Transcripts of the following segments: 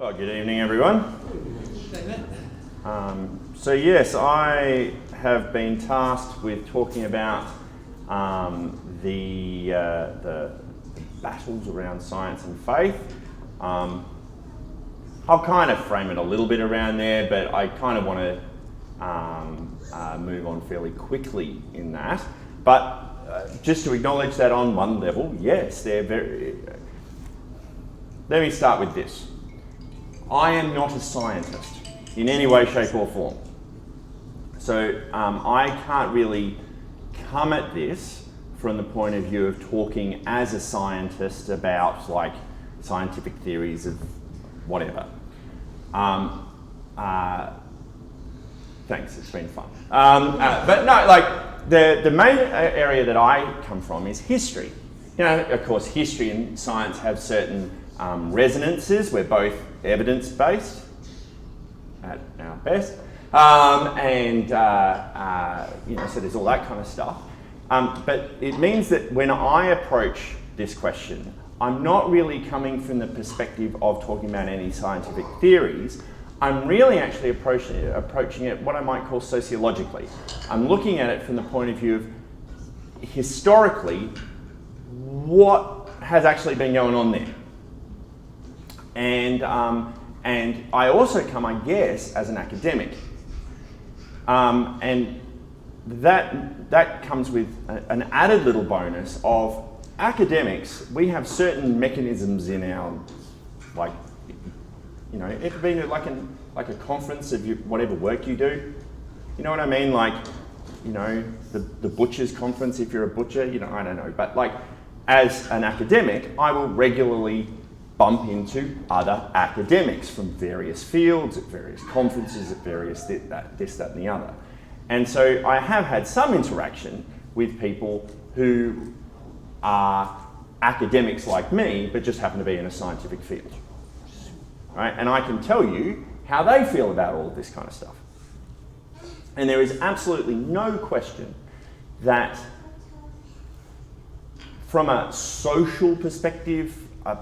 Well, good evening, everyone. So yes, I have been tasked with talking about the battles around science and faith. I'll kind of frame it a little bit around there, but I kind of want to move on fairly quickly in that. But just to acknowledge that on one level, yes, they're very... Let me start with this. I am not a scientist in any way, shape or form. So I can't really come at this from the point of view of talking as a scientist about like scientific theories of whatever. Thanks, it's been fun. But no, like the main area that I come from is history. You know, of course, history and science have certain resonances. We're both evidence-based at our best, you know, so there's all that kind of stuff. But it means that when I approach this question, I'm not really coming from the perspective of talking about any scientific theories. I'm really actually approaching it what I might call sociologically. I'm looking at it from the point of view of historically what has actually been going on there. And I also come, I guess, as an academic. And that comes with an added little bonus of academics. We have certain mechanisms in our, like, you know, ever been to like a conference of whatever work you do? You know what I mean? Like, you know, the butcher's conference if you're a butcher, you know, I don't know. But like, as an academic, I will regularly bump into other academics from various fields, at various conferences, at various this, that, and the other. And so I have had some interaction with people who are academics like me, but just happen to be in a scientific field. Right? And I can tell you how they feel about all of this kind of stuff. And there is absolutely no question that from a social perspective, for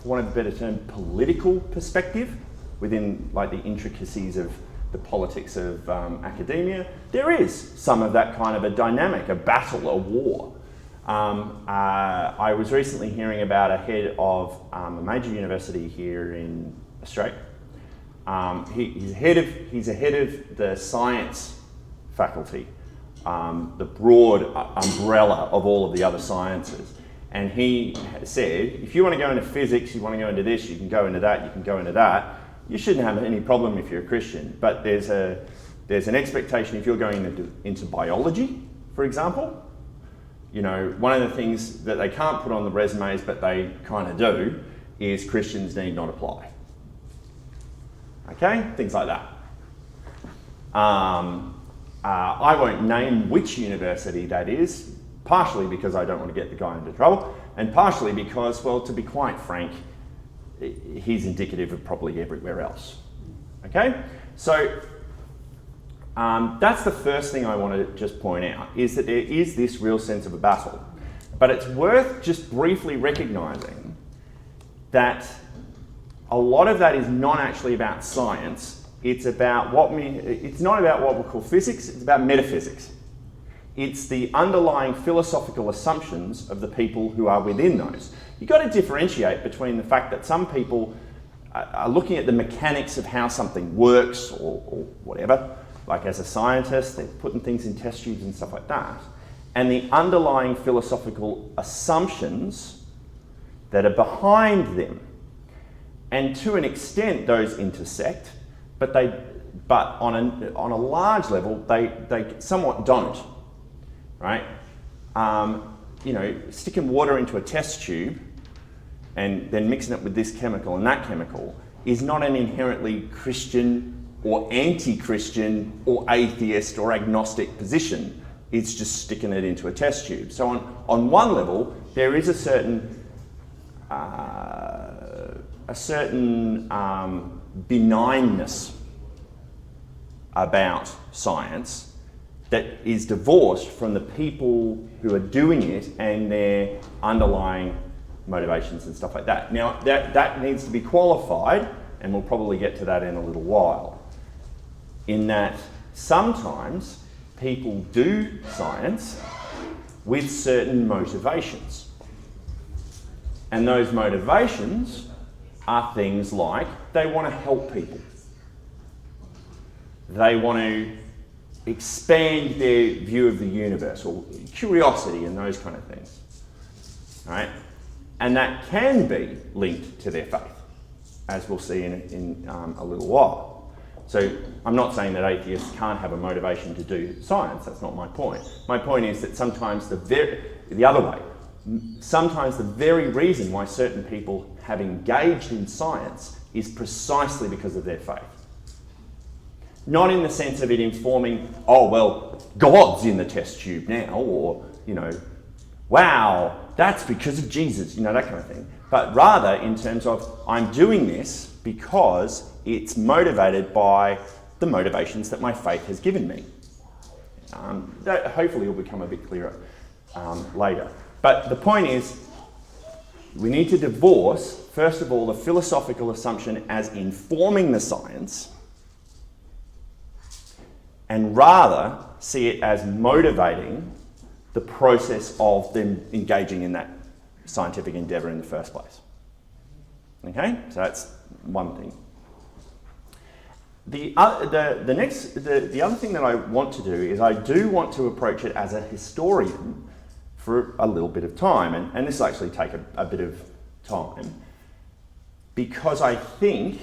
want of a better term, political perspective, within like the intricacies of the politics of academia, there is some of that kind of a dynamic, a battle, a war. I was recently hearing about a head of a major university here in Australia. He's a head of the science faculty, the broad umbrella of all of the other sciences. And he said, if you want to go into physics, you want to go into this, you can go into that, you can go into that. You shouldn't have any problem if you're a Christian. But there's an expectation if you're going into biology, for example. You know, one of the things that they can't put on the resumes, but they kind of do, is Christians need not apply. Okay, things like that. I won't name which university that is, partially because I don't want to get the guy into trouble, and partially because, well, to be quite frank, he's indicative of probably everywhere else. Okay, so that's the first thing I want to just point out, is that there is this real sense of a battle. But it's worth just briefly recognising that a lot of that is not actually about science. It's about it's not about what we call physics, it's about metaphysics. It's the underlying philosophical assumptions of the people who are within those. You've got to differentiate between the fact that some people are looking at the mechanics of how something works or whatever, like as a scientist, they're putting things in test tubes and stuff like that, and the underlying philosophical assumptions that are behind them. And to an extent, those intersect, but on a large level, they somewhat don't. Right? You know, sticking water into a test tube and then mixing it with this chemical and that chemical is not an inherently Christian or anti-Christian or atheist or agnostic position. It's just sticking it into a test tube. So on one level, there is a certain benignness about science that is divorced from the people who are doing it and their underlying motivations and stuff like that. Now, that needs to be qualified and we'll probably get to that in a little while, in that sometimes people do science with certain motivations. And those motivations are things like they want to help people. They want to expand their view of the universe, or curiosity and those kind of things. Right? And that can be linked to their faith, as we'll see in a little while. So I'm not saying that atheists can't have a motivation to do science. That's not my point. My point is that sometimes the other way, sometimes the very reason why certain people have engaged in science is precisely because of their faith. Not in the sense of it informing, oh, well, God's in the test tube now, or, wow, that's because of Jesus, that kind of thing. But rather in terms of, I'm doing this because it's motivated by the motivations that my faith has given me. That hopefully will become a bit clearer later. But the point is, we need to divorce, first of all, the philosophical assumption as informing the science, and rather see it as motivating the process of them engaging in that scientific endeavour in the first place. Okay, so that's one thing. The other thing that I want to do is I do want to approach it as a historian for a little bit of time, and this will actually take a bit of time, because I think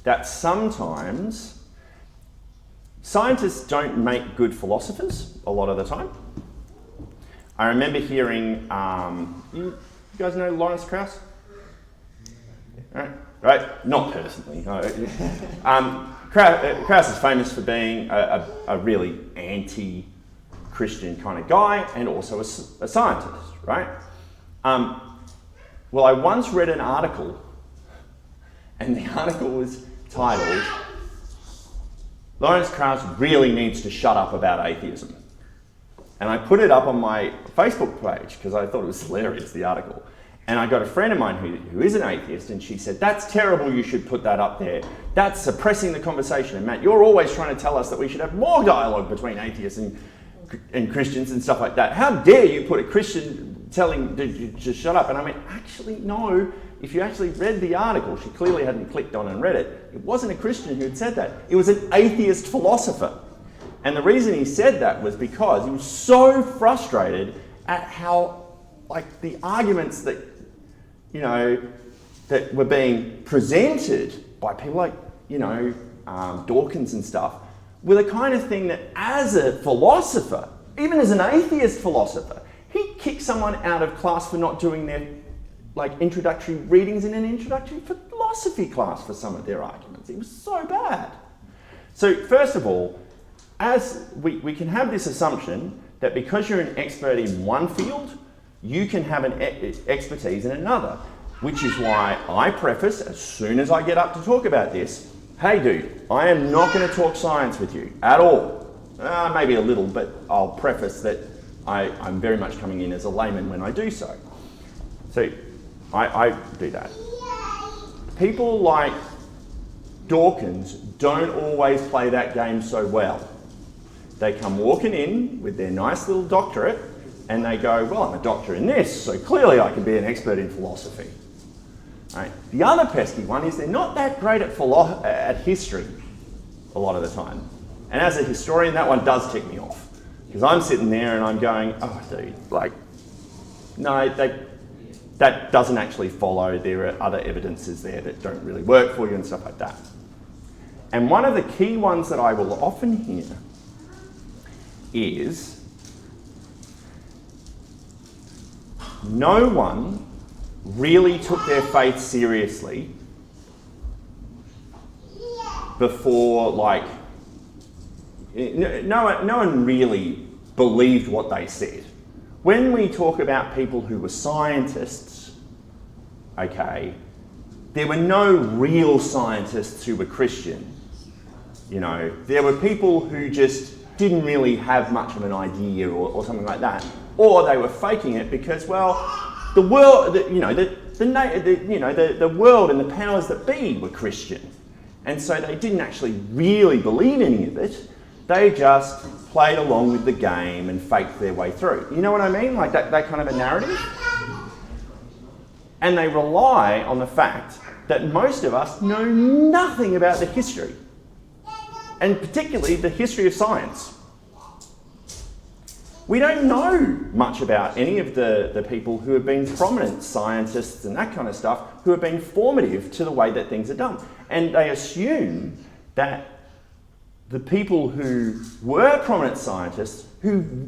that sometimes scientists don't make good philosophers a lot of the time. I remember hearing, you guys know Lawrence Krauss? Right? Not personally. Krauss is famous for being a really anti-Christian kind of guy, and also a scientist, right? Well, I once read an article, and the article was titled, Lawrence Krauss really needs to shut up about atheism. And I put it up on my Facebook page because I thought it was hilarious, the article. And I got a friend of mine who is an atheist, and she said, that's terrible, you should put that up there. That's suppressing the conversation. And Matt, you're always trying to tell us that we should have more dialogue between atheists and Christians and stuff like that. How dare you put a Christian telling to just shut up? And I went, actually, no. If you actually read the article, she clearly hadn't clicked on and read it. It wasn't a Christian who had said that. It was an atheist philosopher. And the reason he said that was because he was so frustrated at how, the arguments that, that were being presented by people like, Dawkins and stuff, were the kind of thing that as a philosopher, even as an atheist philosopher, he'd kick someone out of class for not doing their introductory readings in an introductory philosophy class for some of their arguments. It was so bad. So first of all, as we can have this assumption that because you're an expert in one field, you can have an expertise in another, which is why I preface, as soon as I get up to talk about this, hey dude, I am not going to talk science with you at all. Maybe a little, but I'll preface that I'm very much coming in as a layman when I do so. So I do that. People like Dawkins don't always play that game so well. They come walking in with their nice little doctorate, and they go, well, I'm a doctor in this, so clearly I can be an expert in philosophy. Right? The other pesky one is they're not that great at history a lot of the time. And as a historian, that one does tick me off. Because I'm sitting there and I'm going, oh, dude, no, that doesn't actually follow. There are other evidences there that don't really work for you and stuff like that. And one of the key ones that I will often hear is no one really took their faith seriously before, no one really believed what they said. When we talk about people who were scientists, okay, there were no real scientists who were Christian. There were people who just didn't really have much of an idea or something like that. Or they were faking it because, well, the world, the world and the powers that be were Christian. And so they didn't actually really believe any of it. They just played along with the game and faked their way through. You know what I mean? Like that kind of a narrative. And they rely on the fact that most of us know nothing about the history, and particularly the history of science. We don't know much about any of the people who have been prominent scientists and that kind of stuff, who have been formative to the way that things are done. And they assume that the people who were prominent scientists, who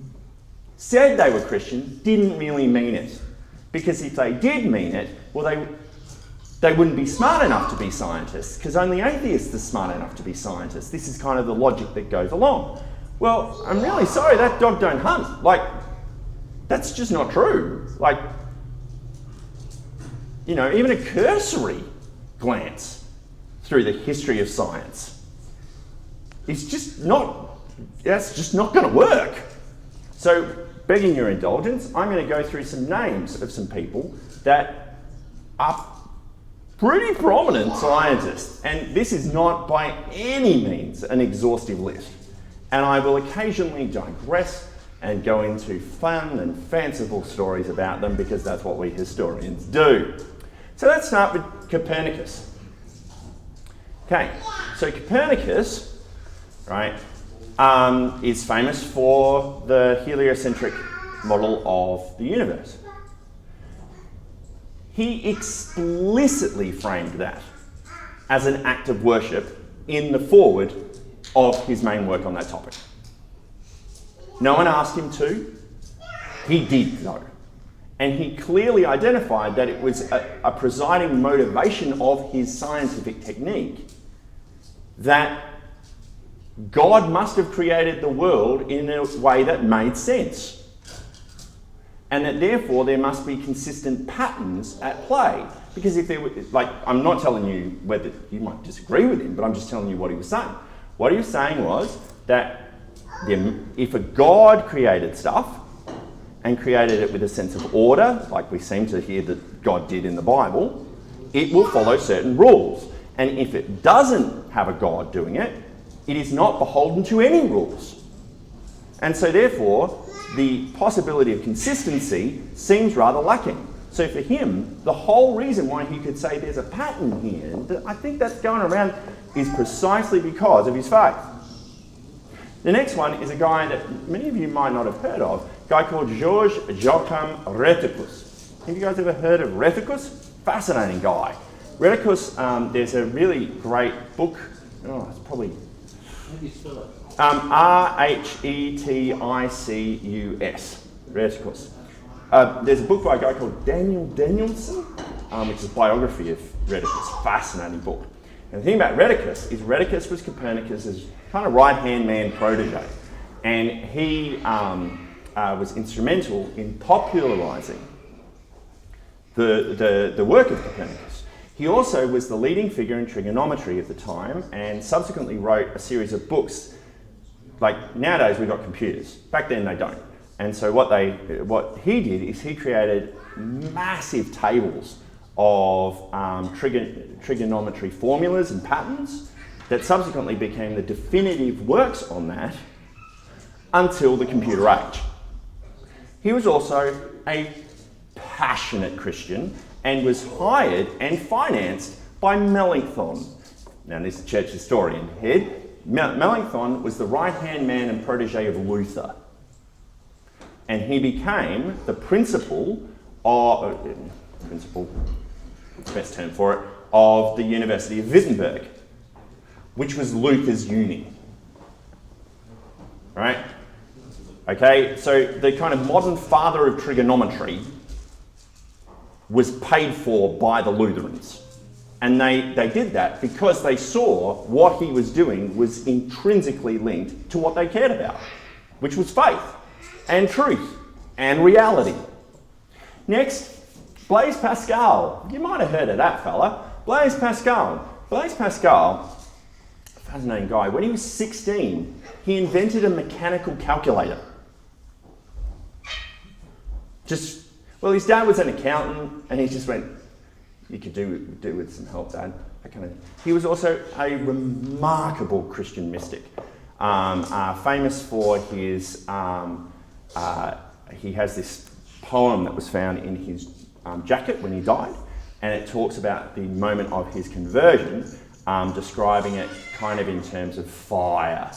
said they were Christian, didn't really mean it. Because if they did mean it, well, they wouldn't be smart enough to be scientists, because only atheists are smart enough to be scientists. This is kind of the logic that goes along. Well, I'm really sorry, that dog don't hunt. Like, that's just not true. Like, even a cursory glance through the history of science is that's just not going to work. So, begging your indulgence, I'm going to go through some names of some people that are pretty prominent scientists. And this is not by any means an exhaustive list. And I will occasionally digress and go into fun and fanciful stories about them, because that's what we historians do. So let's start with Copernicus. Okay, so Copernicus, right, is famous for the heliocentric model of the universe. He explicitly framed that as an act of worship in the foreword of his main work on that topic. No one asked him to. He did, though. And he clearly identified that it was a presiding motivation of his scientific technique that God must have created the world in a way that made sense. And that therefore there must be consistent patterns at play. Because if there were, I'm not telling you whether you might disagree with him, but I'm just telling you what he was saying. What he was saying was that if a God created stuff and created it with a sense of order, like we seem to hear that God did in the Bible, it will follow certain rules. And if it doesn't have a God doing it, it is not beholden to any rules. And so therefore, the possibility of consistency seems rather lacking. So for him, the whole reason why he could say there's a pattern here, and I think that's going around, is precisely because of his faith. The next one is a guy that many of you might not have heard of, a guy called Georges Joachim Rheticus. Have you guys ever heard of Rheticus? Fascinating guy. Rheticus, there's a really great book, it's probably... How do you spell it? Rheticus. Rheticus. There's a book by a guy called Daniel Danielson, which is a biography of Rheticus. Fascinating book. And the thing about Rheticus is Rheticus was Copernicus's kind of right-hand man protege. And he was instrumental in popularising the work of Copernicus. He also was the leading figure in trigonometry at the time, and subsequently wrote a series of books. Like nowadays we've got computers. Back then they don't. And so what he did is he created massive tables of trigonometry formulas and patterns that subsequently became the definitive works on that until the computer age. He was also a passionate Christian and was hired and financed by Melanchthon. Now this is a church historian head. Melanchthon was the right-hand man and protege of Luther. And he became the principal, what's the best term for it, of the University of Wittenberg, which was Luther's uni. Right? Okay, so the kind of modern father of trigonometry was paid for by the Lutherans. And they did that because they saw what he was doing was intrinsically linked to what they cared about, which was faith and truth and reality. Next, Blaise Pascal. You might have heard of that fella. Blaise Pascal. Blaise Pascal, fascinating guy. When he was 16, he invented a mechanical calculator. His dad was an accountant, and he just went, you could do with some help, Dad. He was also a remarkable Christian mystic, famous for his. He has this poem that was found in his jacket when he died, and it talks about the moment of his conversion, describing it kind of in terms of fire.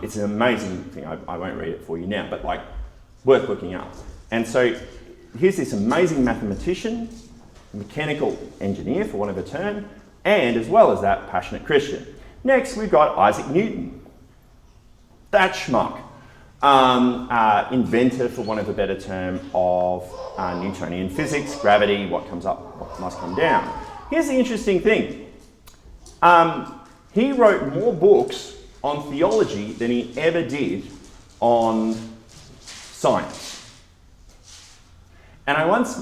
It's an amazing thing. I won't read it for you now, but like worth looking up. And so here's this amazing mathematician, mechanical engineer, for want of a term, and as well as that, passionate Christian. Next, we've got Isaac Newton. That schmuck. Inventor, for want of a better term, of Newtonian physics, gravity, what comes up, what must come down. Here's the interesting thing. He wrote more books on theology than he ever did on science. And I once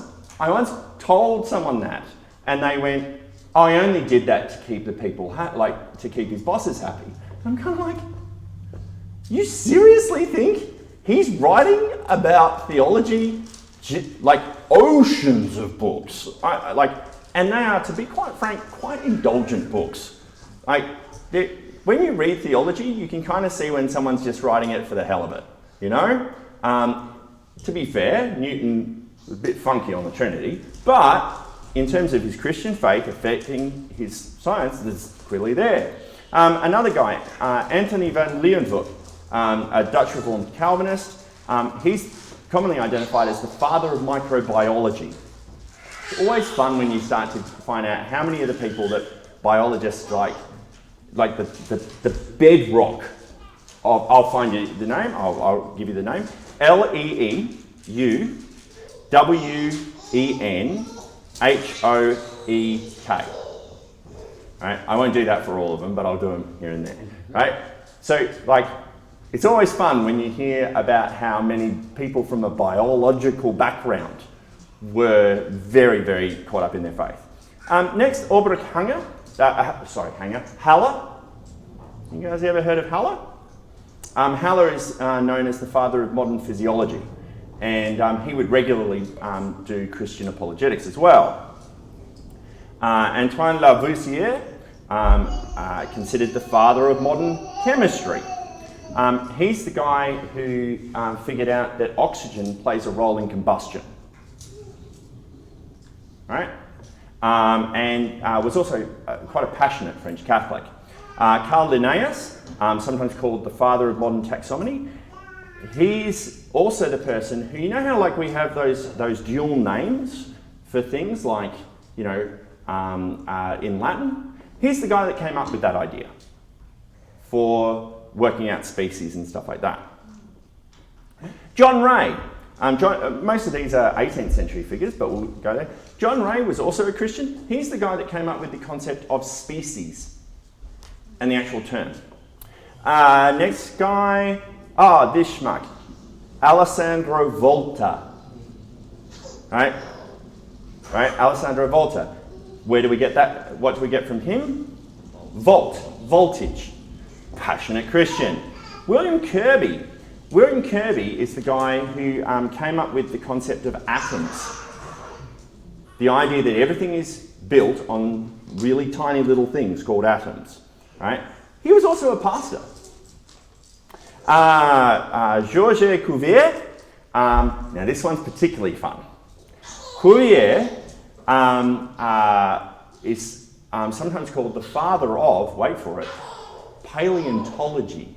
told someone that, and they went, "Oh, I only did that to keep the people to keep his bosses happy." I'm kind of like, you seriously think he's writing about theology, like oceans of books, and they are, to be quite frank, quite indulgent books. Like, when you read theology, you can kind of see when someone's just writing it for the hell of it, you know? To be fair, Newton was a bit funky on the Trinity, but in terms of his Christian faith affecting his science, there's clearly there. Another guy, Anthony van Leeuwenhoek, a Dutch Reformed Calvinist. He's commonly identified as the father of microbiology. It's always fun when you start to find out how many of the people that biologists like the bedrock of, I'll find you the name, I'll give you the name, Leeuwenhoek. Right? I won't do that for all of them, but I'll do them here and there. Right? So, it's always fun when you hear about how many people from a biological background were very, very caught up in their faith. Next, Ulrich Haller. You guys ever heard of Haller? Haller is known as the father of modern physiology, and he would regularly do Christian apologetics as well. Antoine Lavoisier, considered the father of modern chemistry. He's the guy who figured out that oxygen plays a role in combustion, right? And was also quite a passionate French Catholic. Carl Linnaeus, sometimes called the father of modern taxonomy, he's also the person who, you know how we have those dual names for things like, in Latin? He's the guy that came up with that idea for working out species and stuff like that. John Ray. Most of these are 18th century figures, but we'll go there. John Ray was also a Christian. He's the guy that came up with the concept of species and the actual term. Next guy, this schmuck, Alessandro Volta. Right, Alessandro Volta. Where do we get that? What do we get from him? Voltage. Passionate Christian. William Kirby. William Kirby is the guy who came up with the concept of atoms. The idea that everything is built on really tiny little things called atoms. Right? He was also a pastor. Georges Cuvier. Now this one's particularly fun. Cuvier is sometimes called the father of, wait for it, paleontology.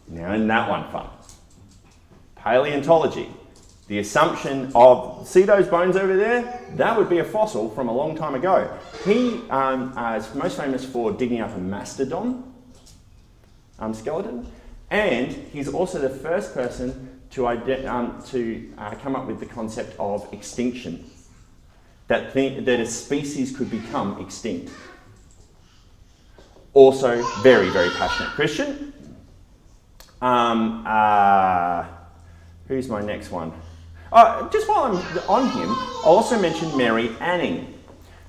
Now, isn't that one fun? Paleontology. The assumption of, see those bones over there? That would be a fossil from a long time ago. He is most famous for digging up a mastodon skeleton, and he's also the first person to come up with the concept of extinction. That a species could become extinct. Also, very, very passionate Christian. Who's my next one? Just while I'm on him, I'll also mention Mary Anning.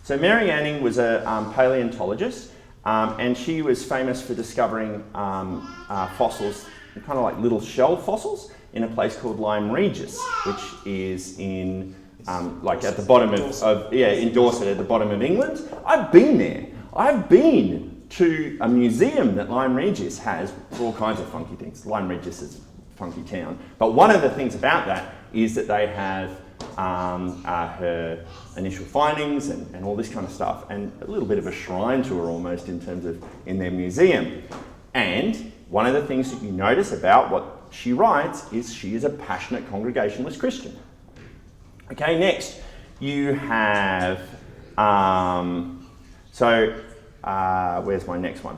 So Mary Anning was a paleontologist, and she was famous for discovering fossils, kind of like little shell fossils, in a place called Lyme Regis, which is in like at the bottom in Dorset at the bottom of England. I've been there. I've been to a museum that Lyme Regis has for all kinds of funky things. Lyme Regis is a funky town. But one of the things about that is that they have her initial findings and all this kind of stuff, and a little bit of a shrine to her almost in terms of in their museum. And one of the things that you notice about what she writes is she is a passionate Congregationalist Christian. Okay, next you have, where's my next one?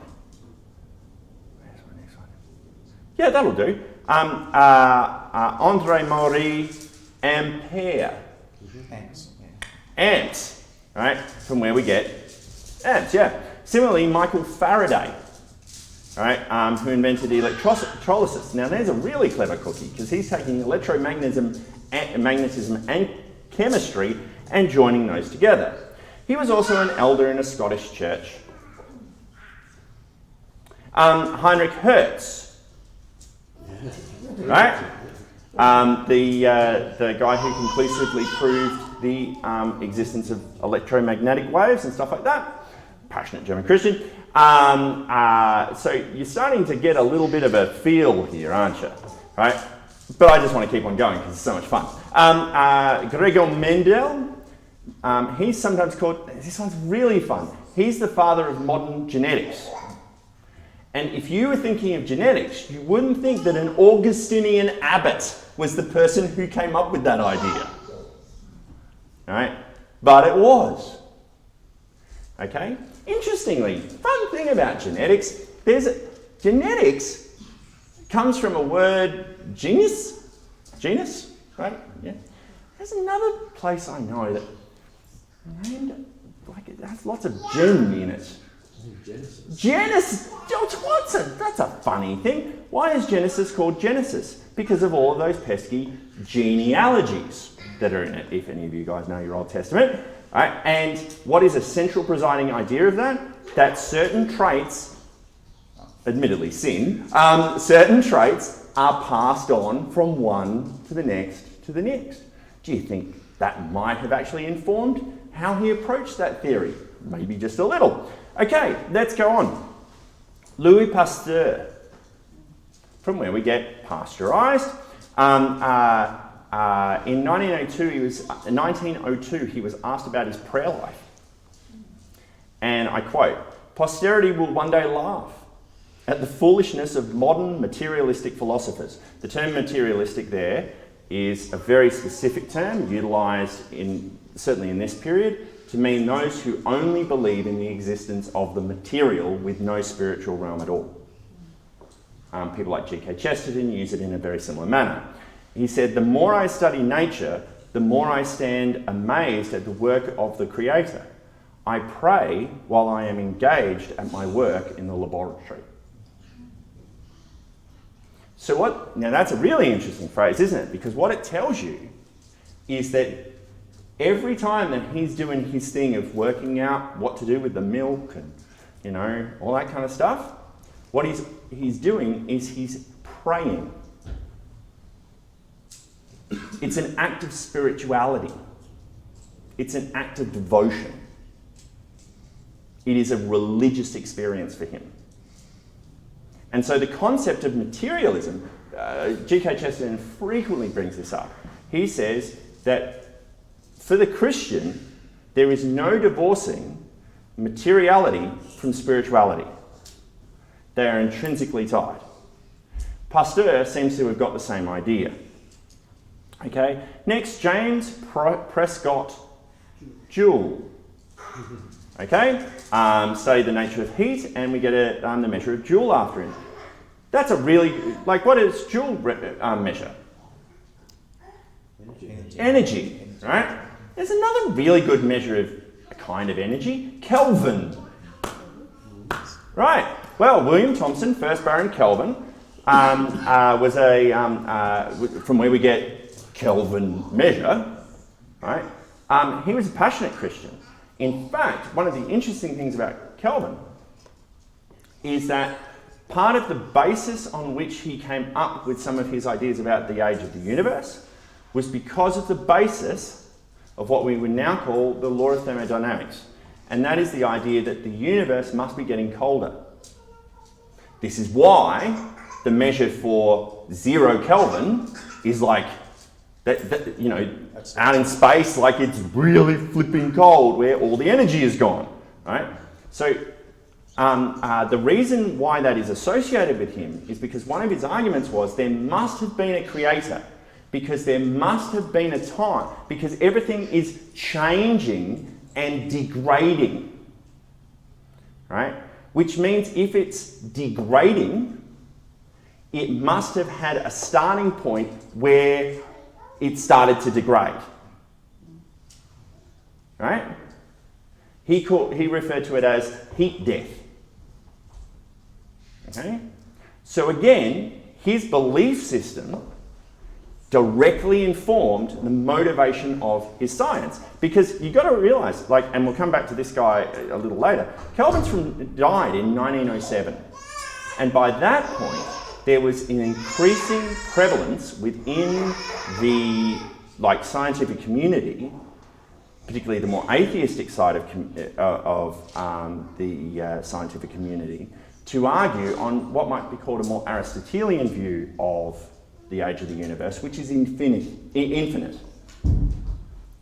Yeah, that'll do. André Marie Ampère. Amps, right? From where we get amps, yeah. Similarly, Michael Faraday, right, who invented electrolysis. Now, there's a really clever cookie because he's taking electromagnetism and chemistry and joining those together. He was also an elder in a Scottish church. Heinrich Hertz, right? The guy who conclusively proved the existence of electromagnetic waves and stuff like that. Passionate German Christian. So you're starting to get a little bit of a feel here, aren't you? Right? But I just want to keep on going because it's so much fun. Gregor Mendel, he's sometimes called, this one's really fun, he's the father of modern genetics. And if you were thinking of genetics, you wouldn't think that an Augustinian abbot was the person who came up with that idea. All right? But it was. Okay? Interestingly, fun thing about genetics, genetics comes from a word genus, right? Yeah. There's another place I know that it has lots of gen in it. Genesis. That's a funny thing. Why is Genesis called Genesis? Because of all of those pesky genealogies that are in it, if any of you guys know your Old Testament. Right? And what is a central presiding idea of that? That certain traits, admittedly sin, certain traits are passed on from one to the next to the next. Do you think that might have actually informed how he approached that theory? Maybe just a little. Okay, let's go on. Louis Pasteur, from where we get pasteurized. In 1902, he was asked about his prayer life. And I quote, "Posterity will one day laugh at the foolishness of modern materialistic philosophers." The term materialistic there is a very specific term utilised certainly in this period to mean those who only believe in the existence of the material with no spiritual realm at all. People like G.K. Chesterton use it in a very similar manner. He said, "The more I study nature, the more I stand amazed at the work of the Creator. I pray while I am engaged at my work in the laboratory." Now that's a really interesting phrase, isn't it? Because what it tells you is that every time that he's doing his thing of working out what to do with the milk and, all that kind of stuff, what he's doing is he's praying. It's an act of spirituality. It's an act of devotion. It is a religious experience for him. And so the concept of materialism, G.K. Chesterton frequently brings this up. He says that for the Christian, there is no divorcing materiality from spirituality. They are intrinsically tied. Pasteur seems to have got the same idea. Okay, next, James Prescott Joule. Okay, studied the nature of heat, and we get the measure of Joule after him. That's a really, what does Joule measure? Energy, right? There's another really good measure of a kind of energy, Kelvin. Right, well, William Thomson, first Baron Kelvin, was from where we get Kelvin measure, right? He was a passionate Christian. In fact, one of the interesting things about Kelvin is that part of the basis on which he came up with some of his ideas about the age of the universe was because of the basis of what we would now call the law of thermodynamics. And that is the idea that the universe must be getting colder. This is why the measure for 0 Kelvin is like, out in space, like it's really flipping cold where all the energy is gone, right? So the reason why that is associated with him is because one of his arguments was there must have been a creator, because there must have been a time, because everything is changing and degrading, right? Which means if it's degrading, it must have had a starting point where it started to degrade, right? He referred to it as heat death. Okay? So again, his belief system directly informed the motivation of his science. Because you've got to realise, and we'll come back to this guy a little later, Kelvin died in 1907. And by that point, there was an increasing prevalence within the scientific community, particularly the more atheistic side of the scientific community, to argue on what might be called a more Aristotelian view of the age of the universe, which is infinite.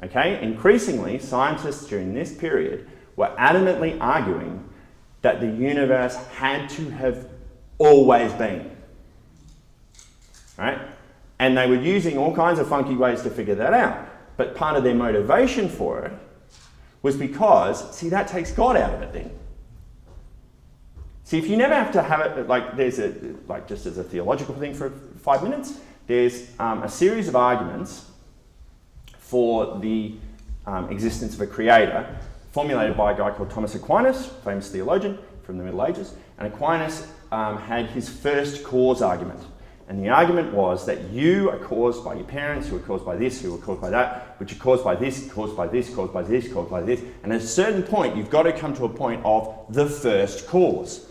Okay? Increasingly, scientists during this period were adamantly arguing that the universe had to have always been. Right? And they were using all kinds of funky ways to figure that out. But part of their motivation for it was because, see, that takes God out of it then. See, if you never have to have it, just as a theological thing for 5 minutes, there's a series of arguments for the existence of a creator formulated by a guy called Thomas Aquinas, famous theologian from the Middle Ages. And Aquinas had his first cause argument. And the argument was that you are caused by your parents, who are caused by this, who are caused by that, which are caused by this, caused by this, caused by this, caused by this. And at a certain point, you've got to come to a point of the first cause,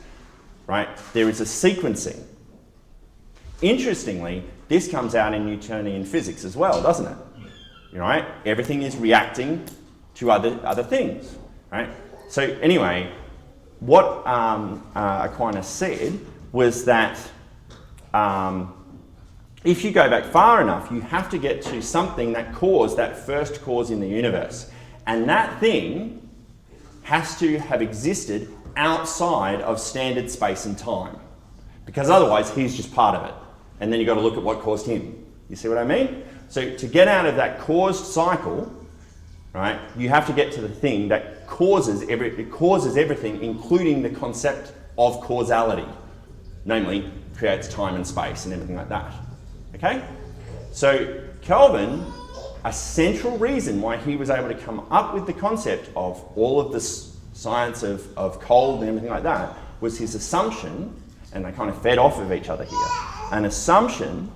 right? There is a sequencing. Interestingly, this comes out in Newtonian physics as well, doesn't it? Right? Everything is reacting to other things, right? So anyway, what Aquinas said was that if you go back far enough, you have to get to something that caused that first cause in the universe. And that thing has to have existed outside of standard space and time. Because otherwise, he's just part of it. And then you've got to look at what caused him. You see what I mean? So to get out of that caused cycle, right, you have to get to the thing that causes everything, including the concept of causality. Namely, creates time and space and everything like that. Okay? So Kelvin, a central reason why he was able to come up with the concept of all of this science of cold and everything like that was his assumption, and they kind of fed off of each other here, an assumption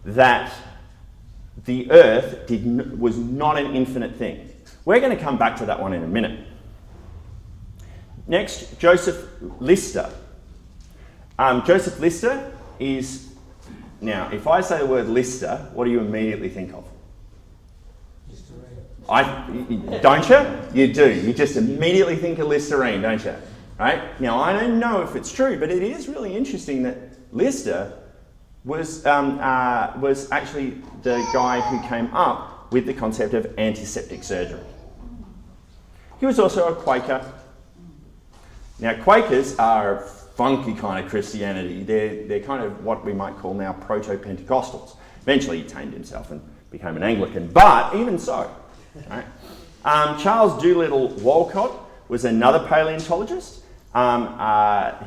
that the Earth was not an infinite thing. We're going to come back to that one in a minute. Next, Joseph Lister. Joseph Lister is, now if I say the word Lister, what do you immediately think of? Don't you? You do. You just immediately think of Listerine, don't you? Right? Now I don't know if it's true, but it is really interesting that Lister was actually the guy who came up with the concept of antiseptic surgery. He was also a Quaker. Now Quakers are funky kind of Christianity. They're kind of what we might call now proto-Pentecostals. Eventually he tamed himself and became an Anglican, but even so. Right? Charles Doolittle Walcott was another paleontologist.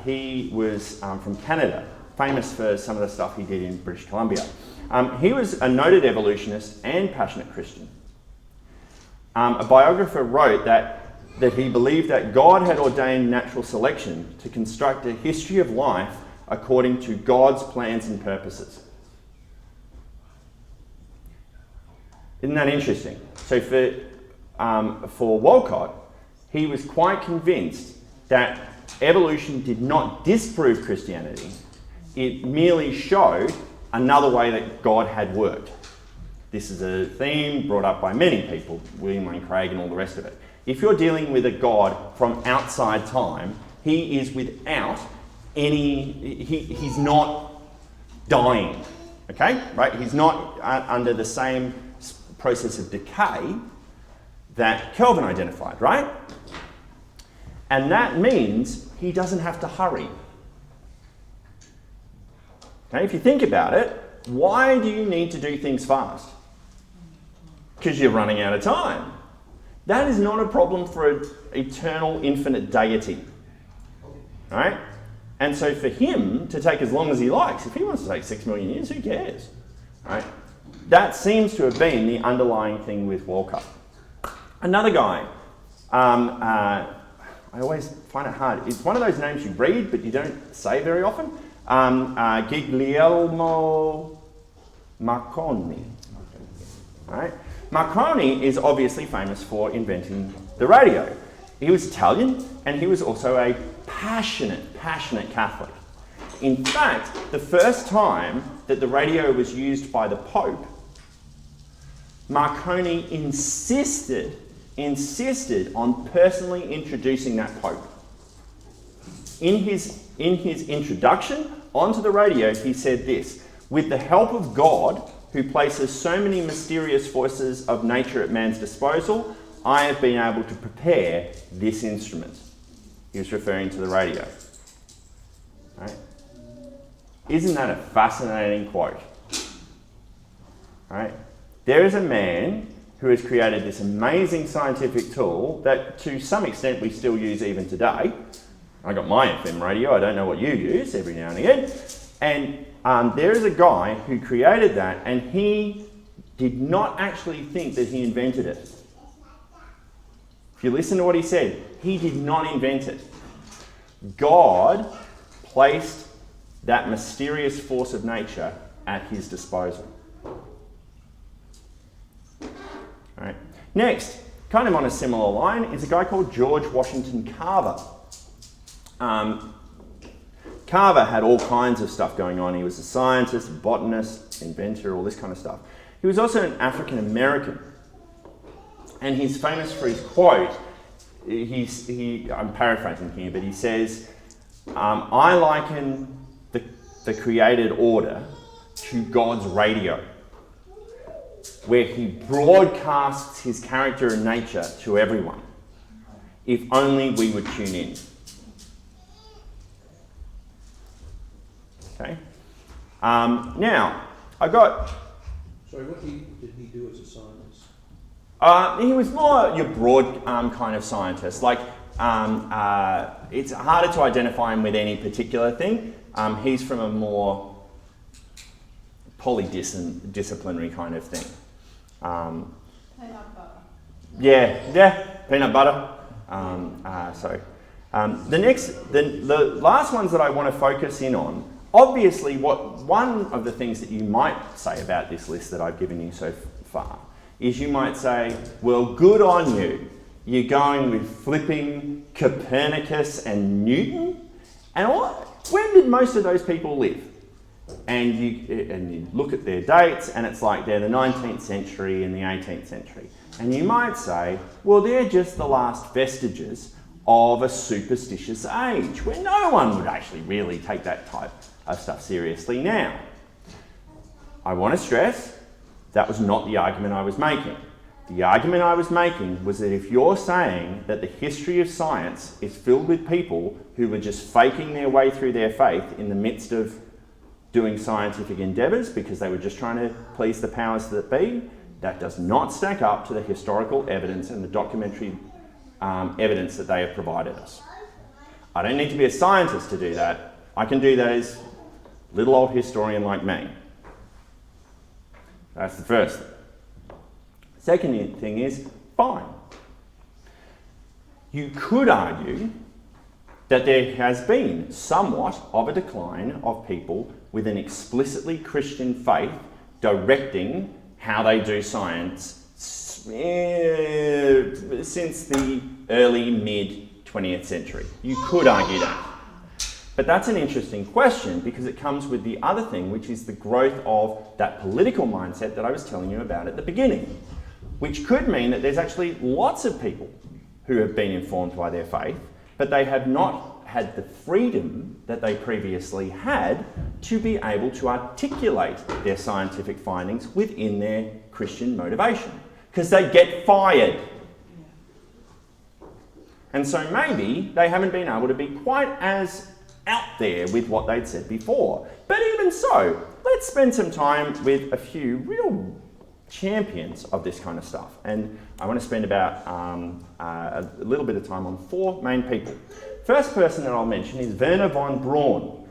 He was from Canada, famous for some of the stuff he did in British Columbia. He was a noted evolutionist and passionate Christian. A biographer wrote that he believed that God had ordained natural selection to construct a history of life according to God's plans and purposes. Isn't that interesting? So for Walcott, he was quite convinced that evolution did not disprove Christianity. It merely showed another way that God had worked. This is a theme brought up by many people, William Lane Craig and all the rest of it. If you're dealing with a God from outside time, he is without he's not dying, okay? Right? He's not under the same process of decay that Kelvin identified, right? And that means he doesn't have to hurry. Okay, if you think about it, why do you need to do things fast? Because you're running out of time. That is not a problem for an eternal, infinite deity. Right? And so for him to take as long as he likes, if he wants to take 6 million years, who cares? Right? That seems to have been the underlying thing with Walcott. Another guy, I always find it hard. It's one of those names you read but you don't say very often. Guglielmo Marconi. Right? Marconi is obviously famous for inventing the radio. He was Italian and he was also a passionate Catholic. In fact, the first time that the radio was used by the Pope, Marconi insisted on personally introducing that Pope. In his introduction onto the radio, he said this: "With the help of God, who places so many mysterious forces of nature at man's disposal, I have been able to prepare this instrument." He was referring to the radio. Right? Isn't that a fascinating quote? Right? There is a man who has created this amazing scientific tool that to some extent we still use even today. I got my FM radio, I don't know what you use every now and again. And there is a guy who created that and he did not actually think that he invented it. If you listen to what he said, he did not invent it. God placed that mysterious force of nature at his disposal. All right. Next, kind of on a similar line, is a guy called George Washington Carver. Carver had all kinds of stuff going on. He was a scientist, botanist, inventor, all this kind of stuff. He was also an African American. And he's famous for his quote. I'm paraphrasing here, but he says, "I liken the created order to God's radio, where he broadcasts his character and nature to everyone. If only we would tune in." Okay. Now, I got... Sorry, what did he do as a scientist? He was more your broad kind of scientist. Like, it's harder to identify him with any particular thing. He's from a more polydisciplinary kind of thing. Peanut butter. Yeah, peanut butter. The last ones that I want to focus in on, obviously one of the things that you might say about this list that I've given you so far is you might say, well, good on you. You're going with flipping Copernicus and Newton? And when did most of those people live? And you look at their dates and it's like they're the 19th century and the 18th century. And you might say, well, they're just the last vestiges of a superstitious age where no one would actually really take that type of stuff seriously now. I want to stress that was not the argument I was making. The argument I was making was that if you're saying that the history of science is filled with people who were just faking their way through their faith in the midst of doing scientific endeavours because they were just trying to please the powers that be, that does not stack up to the historical evidence and the documentary evidence that they have provided us. I don't need to be a scientist to do that. I can do that as a little old historian like me. That's the first thing. Second thing is, fine. You could argue that there has been somewhat of a decline of people with an explicitly Christian faith directing how they do science since the early mid-20th century. You could argue that. But that's an interesting question because it comes with the other thing, which is the growth of that political mindset that I was telling you about at the beginning, which could mean that there's actually lots of people who have been informed by their faith, but they have not had the freedom that they previously had to be able to articulate their scientific findings within their Christian motivation, because they get fired. And so maybe they haven't been able to be quite as out there with what they'd said before. But even so, let's spend some time with a few real champions of this kind of stuff. And I want to spend about a little bit of time on 4 main people. First person that I'll mention is Wernher von Braun.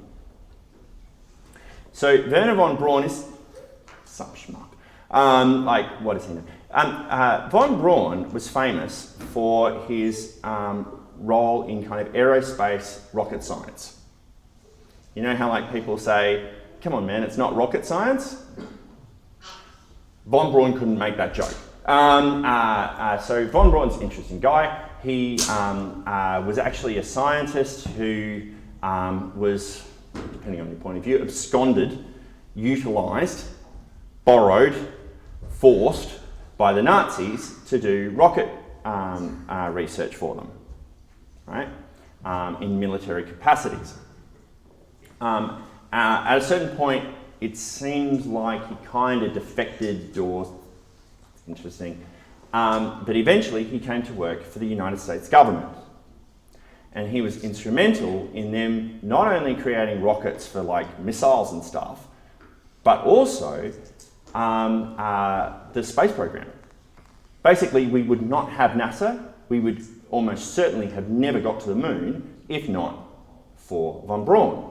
So Wernher von Braun is some schmuck. What is he now? Von Braun was famous for his role in kind of aerospace rocket science. You know how people say, come on man, it's not rocket science? Von Braun couldn't make that joke. So Von Braun's an interesting guy. He was actually a scientist who was, depending on your point of view, absconded, utilised, borrowed, forced by the Nazis to do rocket research for them, right? In military capacities. At a certain point, it seems like he kind of defected, or interesting, but eventually he came to work for the United States government. And he was instrumental in them not only creating rockets for missiles and stuff, but also the space program. Basically, we would not have NASA, we would almost certainly have never got to the moon if not for von Braun.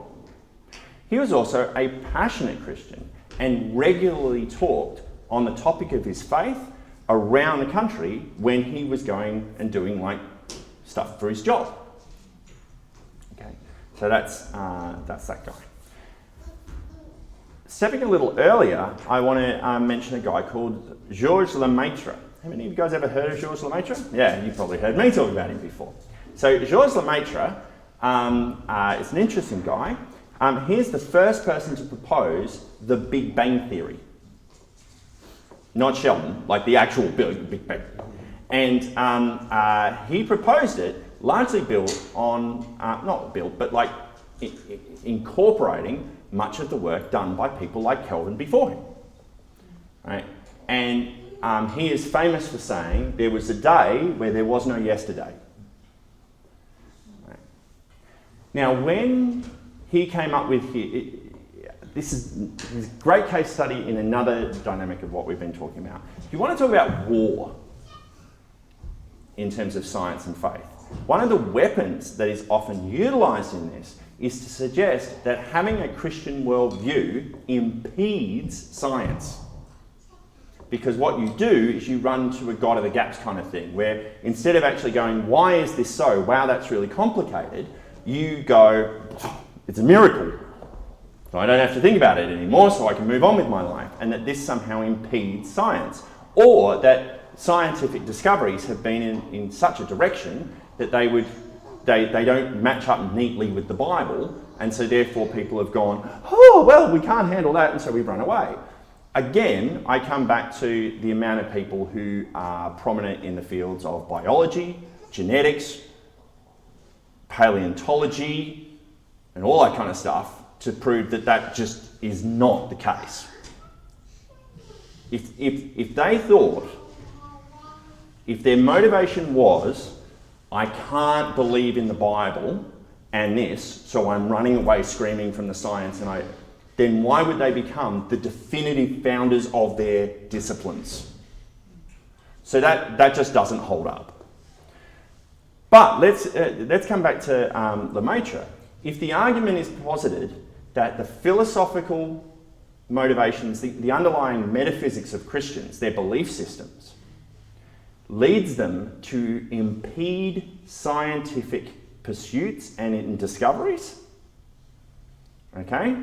He was also a passionate Christian and regularly talked on the topic of his faith around the country when he was going and doing stuff for his job. Okay, so that's that guy. Stepping a little earlier, I want to mention a guy called Georges Lemaitre. Have any of you guys ever heard of Georges Lemaitre? Yeah, you've probably heard me talk about him before. So Georges Lemaitre is an interesting guy. He's the first person to propose the Big Bang Theory. Not Sheldon, the actual Big Bang. And he proposed it largely built on, not built, but incorporating much of the work done by people like Kelvin before him. Right? And he is famous for saying there was a day where there was no yesterday. Right? Now, when he came up with this is a great case study in another dynamic of what we've been talking about. If you want to talk about war in terms of science and faith, one of the weapons that is often utilised in this is to suggest that having a Christian worldview impedes science. Because what you do is you run to a God of the gaps kind of thing, where instead of actually going, why is this so? Wow, that's really complicated. You go, it's a miracle. So I don't have to think about it anymore, so I can move on with my life. And that this somehow impedes science. Or that scientific discoveries have been in such a direction that they don't match up neatly with the Bible, and so therefore people have gone, oh, well, we can't handle that, and so we've run away. Again, I come back to the amount of people who are prominent in the fields of biology, genetics, paleontology, and all that kind of stuff to prove that that just is not the case. If they thought, if their motivation was, I can't believe in the Bible and this, so I'm running away screaming from the science, then why would they become the definitive founders of their disciplines? So that just doesn't hold up. But let's come back to Lemaitre. If the argument is posited that the philosophical motivations, the underlying metaphysics of Christians, their belief systems, leads them to impede scientific pursuits and discoveries, okay?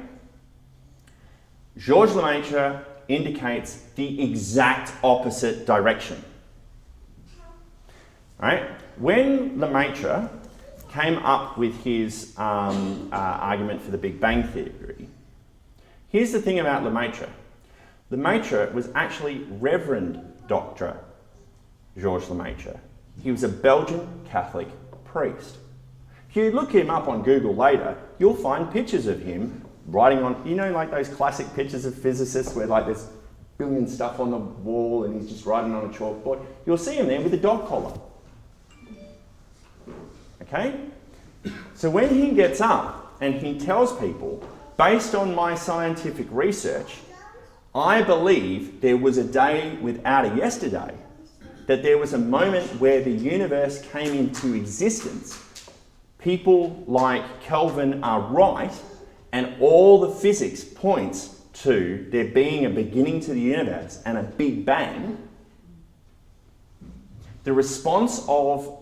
Georges Lemaitre indicates the exact opposite direction. Right? When Lemaitre came up with his argument for the Big Bang Theory. Here's the thing about Lemaitre. Lemaitre was actually Reverend Dr. Georges Lemaitre. He was a Belgian Catholic priest. If you look him up on Google later, you'll find pictures of him writing on, you know, like those classic pictures of physicists where like there's billion stuff on the wall and he's just writing on a chalkboard. You'll see him there with a dog collar. Okay? So when he gets up and he tells people, based on my scientific research, I believe there was a day without a yesterday, that there was a moment where the universe came into existence. People like Kelvin are right, and all the physics points to there being a beginning to the universe and a Big Bang. The response of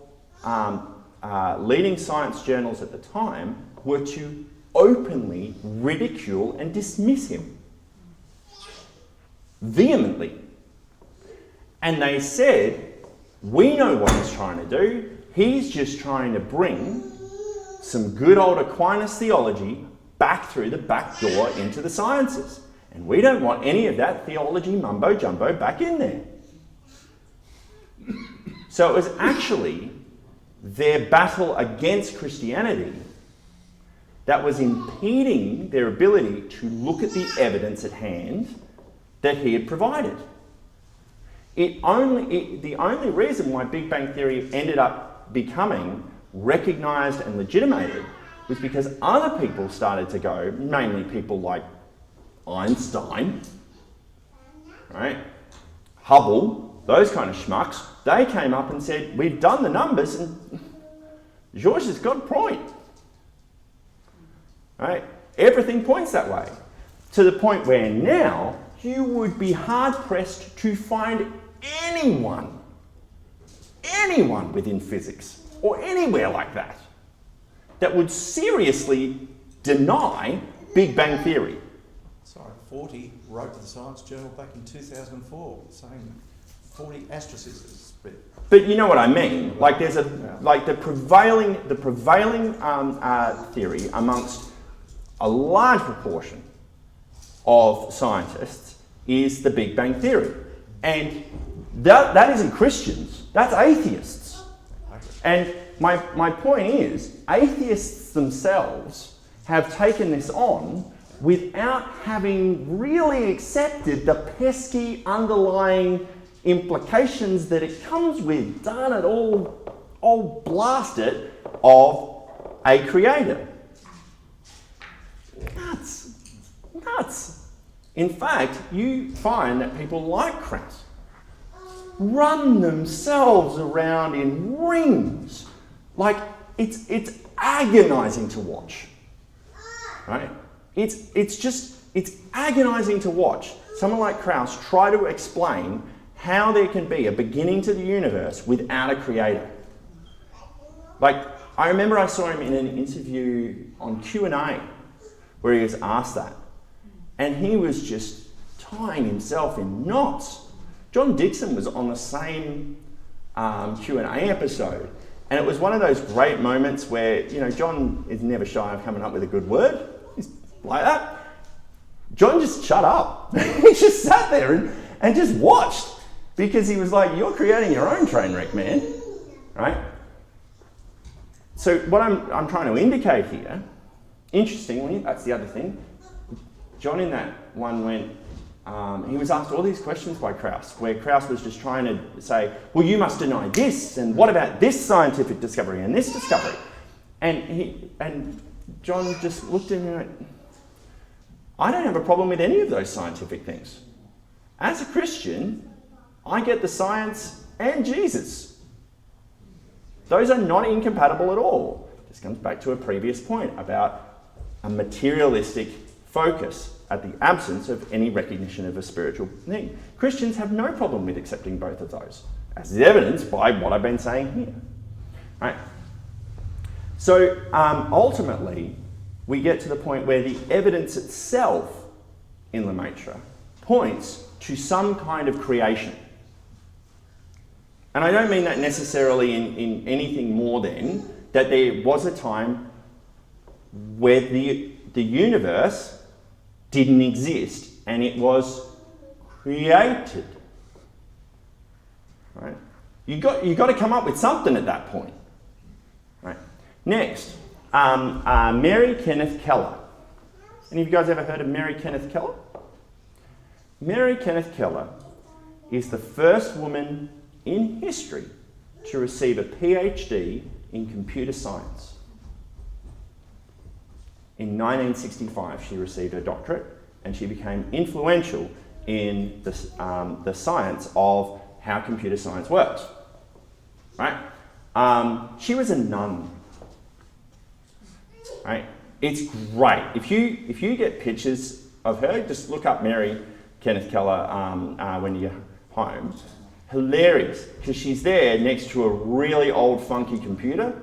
leading science journals at the time were to openly ridicule and dismiss him. Vehemently. And they said, we know what he's trying to do. He's just trying to bring some good old Aquinas theology back through the back door into the sciences. And we don't want any of that theology mumbo jumbo back in there. So it was actually their battle against Christianity that was impeding their ability to look at the evidence at hand that he had provided. The only reason why Big Bang Theory ended up becoming recognised and legitimated was because other people started to go, mainly people like Einstein, right? Hubble, those kind of schmucks, they came up and said, we've done the numbers and Georges has got a point. Right? Everything points that way. To the point where now you would be hard-pressed to find anyone within physics or anywhere like that would seriously deny Big Bang Theory. Sorry, 40 wrote to the Science Journal back in 2004 saying 40 astrophysicists. But you know what I mean. Like there's the prevailing theory amongst a large proportion of scientists is the Big Bang Theory. And that isn't Christians, that's atheists. And my point is, atheists themselves have taken this on without having really accepted the pesky underlying implications that it comes with, darn it, all blast it, of a creator. Nuts. In fact, you find that people like Krauss run themselves around in rings. Like, it's agonizing to watch. Right? It's agonizing to watch someone like Krauss try to explain how there can be a beginning to the universe without a creator. Like, I remember I saw him in an interview on Q&A where he was asked that. And he was just tying himself in knots. John Dixon was on the same Q&A episode. And it was one of those great moments where, you know, John is never shy of coming up with a good word. He's like that. John just shut up. He just sat there and just watched. Because he was like, you're creating your own train wreck, man. Right? So what I'm trying to indicate here, interestingly, that's the other thing, John in that one went, he was asked all these questions by Krauss, where Krauss was just trying to say, well, you must deny this, and what about this scientific discovery and this discovery? And John just looked at him and went, I don't have a problem with any of those scientific things. As a Christian, I get the science and Jesus. Those are not incompatible at all. This comes back to a previous point about a materialistic focus at the absence of any recognition of a spiritual thing. Christians have no problem with accepting both of those, as is evidenced by what I've been saying here. Right? So ultimately, we get to the point where the evidence itself in Lemaitre points to some kind of creation. And I don't mean that necessarily in anything more than that there was a time where the universe didn't exist and it was created. Right? You got to come up with something at that point. Right? Next, Mary Kenneth Keller. Any of you guys ever heard of Mary Kenneth Keller? Mary Kenneth Keller is the first woman in history to receive a PhD in computer science. In 1965, she received her doctorate and she became influential in the science of how computer science works. Right? She was a nun. Right? It's great. If you get pictures of her, just look up Mary Kenneth Keller when you're home. Hilarious, because she's there next to a really old funky computer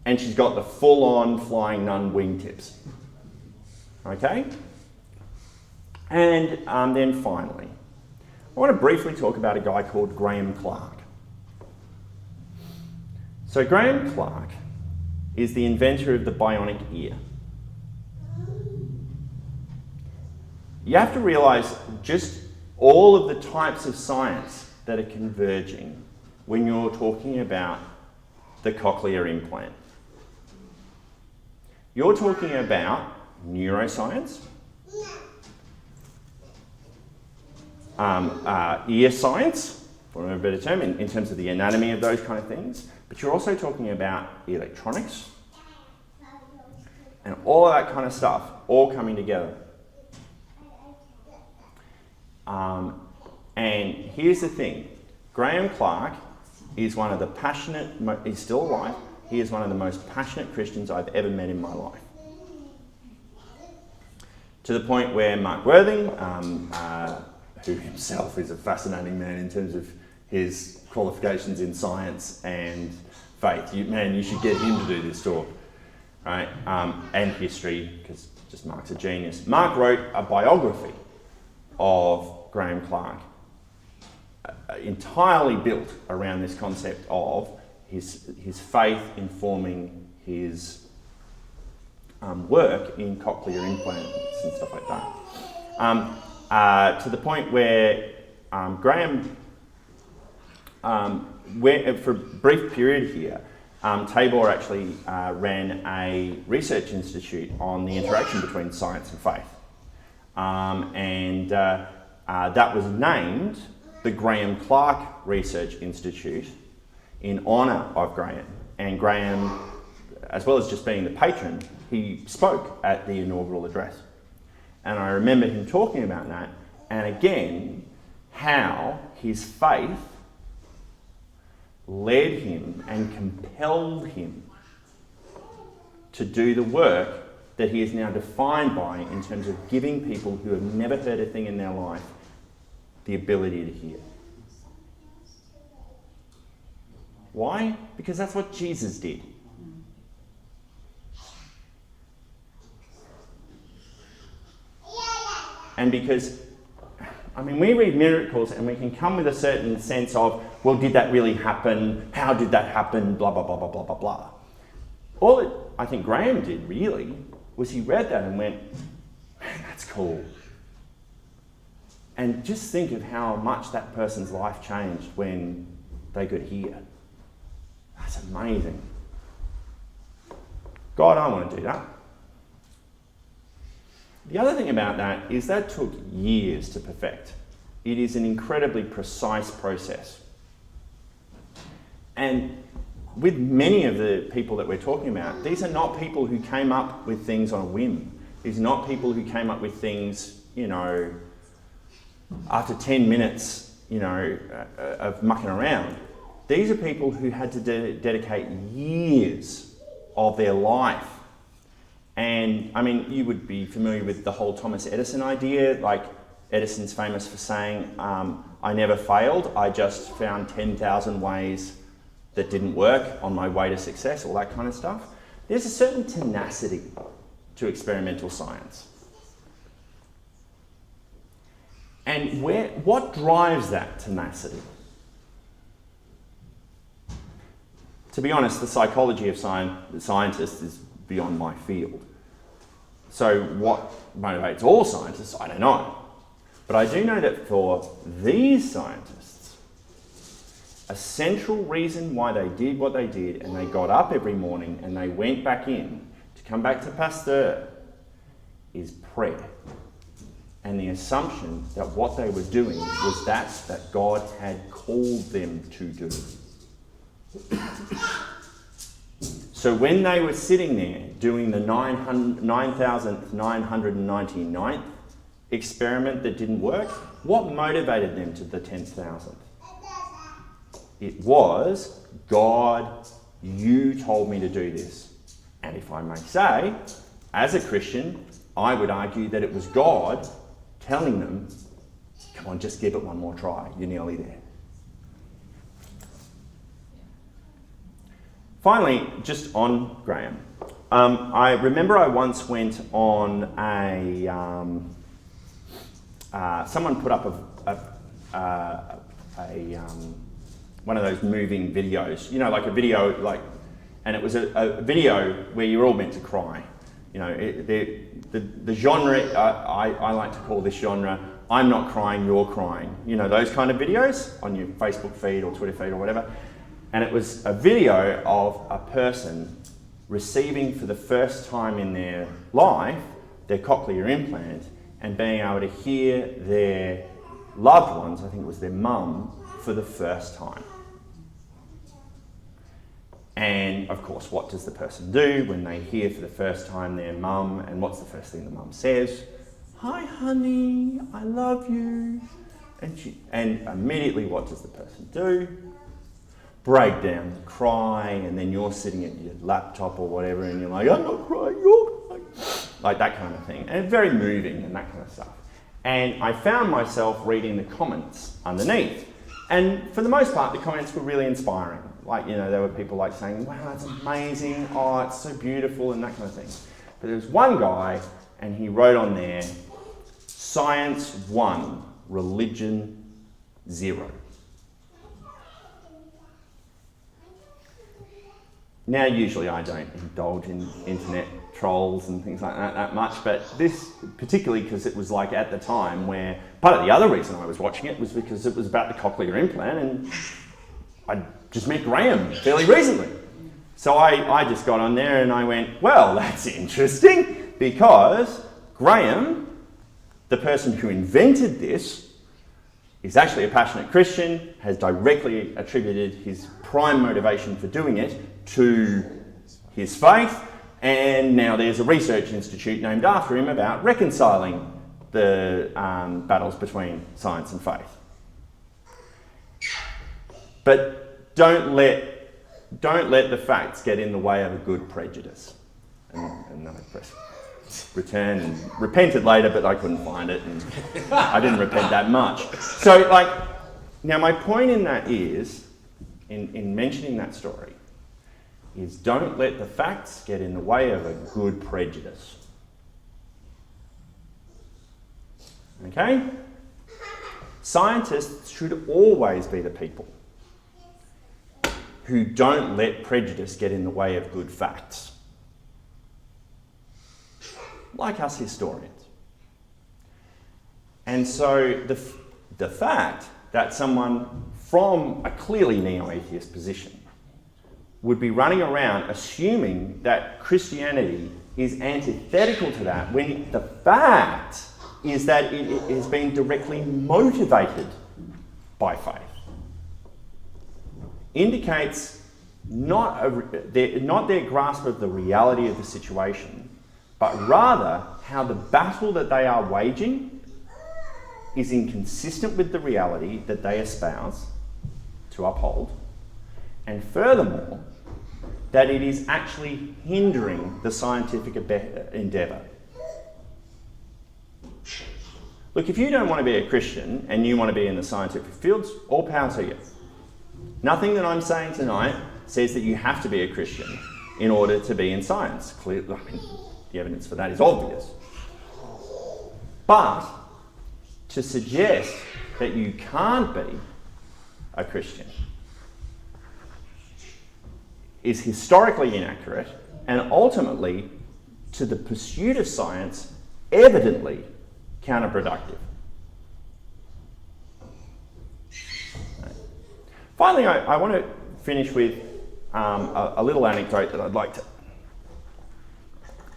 and she's got the full-on flying nun wingtips. Okay? And then finally, I want to briefly talk about a guy called Graham Clark. So Graham Clark is the inventor of the bionic ear. You have to realise just all of the types of science that are converging when you're talking about the cochlear implant. You're talking about neuroscience, ear science, for a better term, in terms of the anatomy of those kind of things, but you're also talking about electronics and all of that kind of stuff all coming together. And here's the thing, Graham Clark is one of the passionate, he's still alive, he is one of the most passionate Christians I've ever met in my life. To the point where Mark Worthing, who himself is a fascinating man in terms of his qualifications in science and faith, you should get him to do this talk, right? And history, because just Mark's a genius. Mark wrote a biography of Graham Clark, entirely built around this concept of his faith informing his work in cochlear implants and stuff like that. To the point where Graham, for a brief period here, Tabor actually ran a research institute on the interaction between science and faith. That was named the Graham Clark Research Institute in honour of Graham. And Graham, as well as just being the patron, he spoke at the inaugural address. And I remember him talking about that, and again, how his faith led him and compelled him to do the work that he is now defined by in terms of giving people who have never heard a thing in their life the ability to hear. Why? Because that's what Jesus did. And because, we read miracles and we can come with a certain sense of, well, did that really happen? How did that happen? Blah, blah, blah, blah, blah, blah, blah. All that I think Graham did really was he read that and went, man, that's cool. And just think of how much that person's life changed when they could hear. That's amazing. God, I want to do that. The other thing about that is that took years to perfect. It is an incredibly precise process. And with many of the people that we're talking about, these are not people who came up with things on a whim. These are not people who came up with things, after 10 minutes, of mucking around. These are people who had to dedicate years of their life. And you would be familiar with the whole Thomas Edison idea, like Edison's famous for saying, I never failed, I just found 10,000 ways that didn't work on my way to success, all that kind of stuff. There's a certain tenacity to experimental science. And what drives that tenacity? to be honest, the psychology of scientists is beyond my field. So what motivates all scientists, I don't know. But I do know that for these scientists, a central reason why they did what they did, and they got up every morning and they went back in to come back to Pasteur, is prayer. And the assumption that what they were doing was that God had called them to do. So when they were sitting there doing the 9,999th experiment that didn't work, what motivated them to the 10,000th? It was, God, you told me to do this. And if I may say, as a Christian, I would argue that it was God telling them, come on, just give it one more try. You're nearly there. Finally, just on Graham. I remember I once went on someone put up one of those moving videos, like a video, and it was a video where you're all meant to cry. The genre, I like to call this genre, I'm not crying, you're crying. Those kind of videos on your Facebook feed or Twitter feed or whatever. And it was a video of a person receiving for the first time in their life their cochlear implant and being able to hear their loved ones, I think it was their mum, for the first time. And of course, what does the person do when they hear for the first time their mum, and what's the first thing the mum says? Hi honey, I love you. And immediately what does the person do? Break down, cry, and then you're sitting at your laptop or whatever and you're like, I'm not crying, you're crying. Like that kind of thing. And very moving and that kind of stuff. And I found myself reading the comments underneath. And for the most part, the comments were really inspiring. There were people saying, wow, that's amazing, oh, it's so beautiful, and that kind of thing. But there was one guy, and he wrote on there, Science 1, Religion 0. Now, usually I don't indulge in internet trolls and things like that much, but this, particularly because it was at the time where, part of the other reason I was watching it was because it was about the cochlear implant, and I just met Graham fairly recently. So I just got on there and I went, well, that's interesting, because Graham, the person who invented this, is actually a passionate Christian, has directly attributed his prime motivation for doing it to his faith, and now there's a research institute named after him about reconciling the battles between science and faith. But don't let the facts get in the way of a good prejudice. And I returned and repented later, but I couldn't find it, and I didn't repent that much. So, now my point in that is, in mentioning that story, is don't let the facts get in the way of a good prejudice. Okay? Scientists should always be the people who don't let prejudice get in the way of good facts. Like us historians. And so the fact that someone from a clearly neo-atheist position would be running around assuming that Christianity is antithetical to that, when the fact is that it is being directly motivated by faith, indicates not their grasp of the reality of the situation, but rather how the battle that they are waging is inconsistent with the reality that they espouse to uphold, and furthermore, that it is actually hindering the scientific endeavour. Look, if you don't want to be a Christian and you want to be in the scientific fields, all power to you. Nothing that I'm saying tonight says that you have to be a Christian in order to be in science. Clearly, the evidence for that is obvious. But to suggest that you can't be a Christian is historically inaccurate and ultimately, to the pursuit of science, evidently counterproductive. Right. Finally, I want to finish with a little anecdote that I'd like to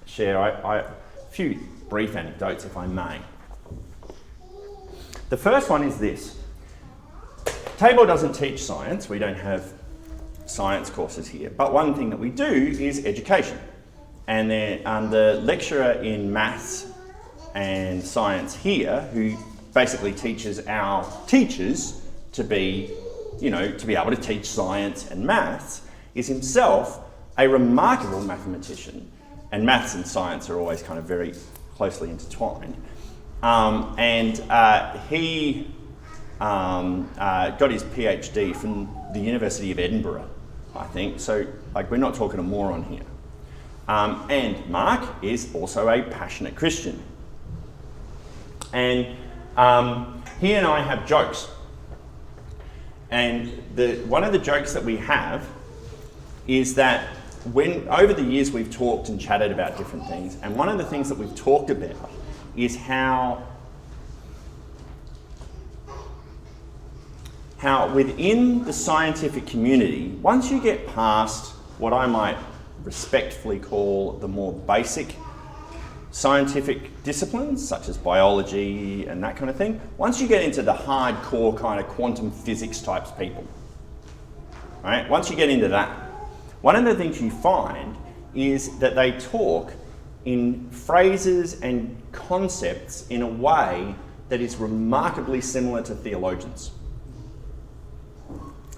share. A few brief anecdotes, if I may. The first one is this. Tabor doesn't teach science. We don't have science courses here. But one thing that we do is education. And the lecturer in maths and science here, who basically teaches our teachers to be, to be able to teach science and maths, is himself a remarkable mathematician. And maths and science are always kind of very closely intertwined. He got his PhD from the University of Edinburgh, I think. So, we're not talking a moron here. And Mark is also a passionate Christian. And he and I have jokes. And one of the jokes that we have is that when over the years we've talked and chatted about different things, and one of the things that we've talked about is how within the scientific community, once you get past what I might respectfully call the more basic scientific disciplines, such as biology and that kind of thing, once you get into the hardcore kind of quantum physics types people, right? Once you get into that, one of the things you find is that they talk in phrases and concepts in a way that is remarkably similar to theologians.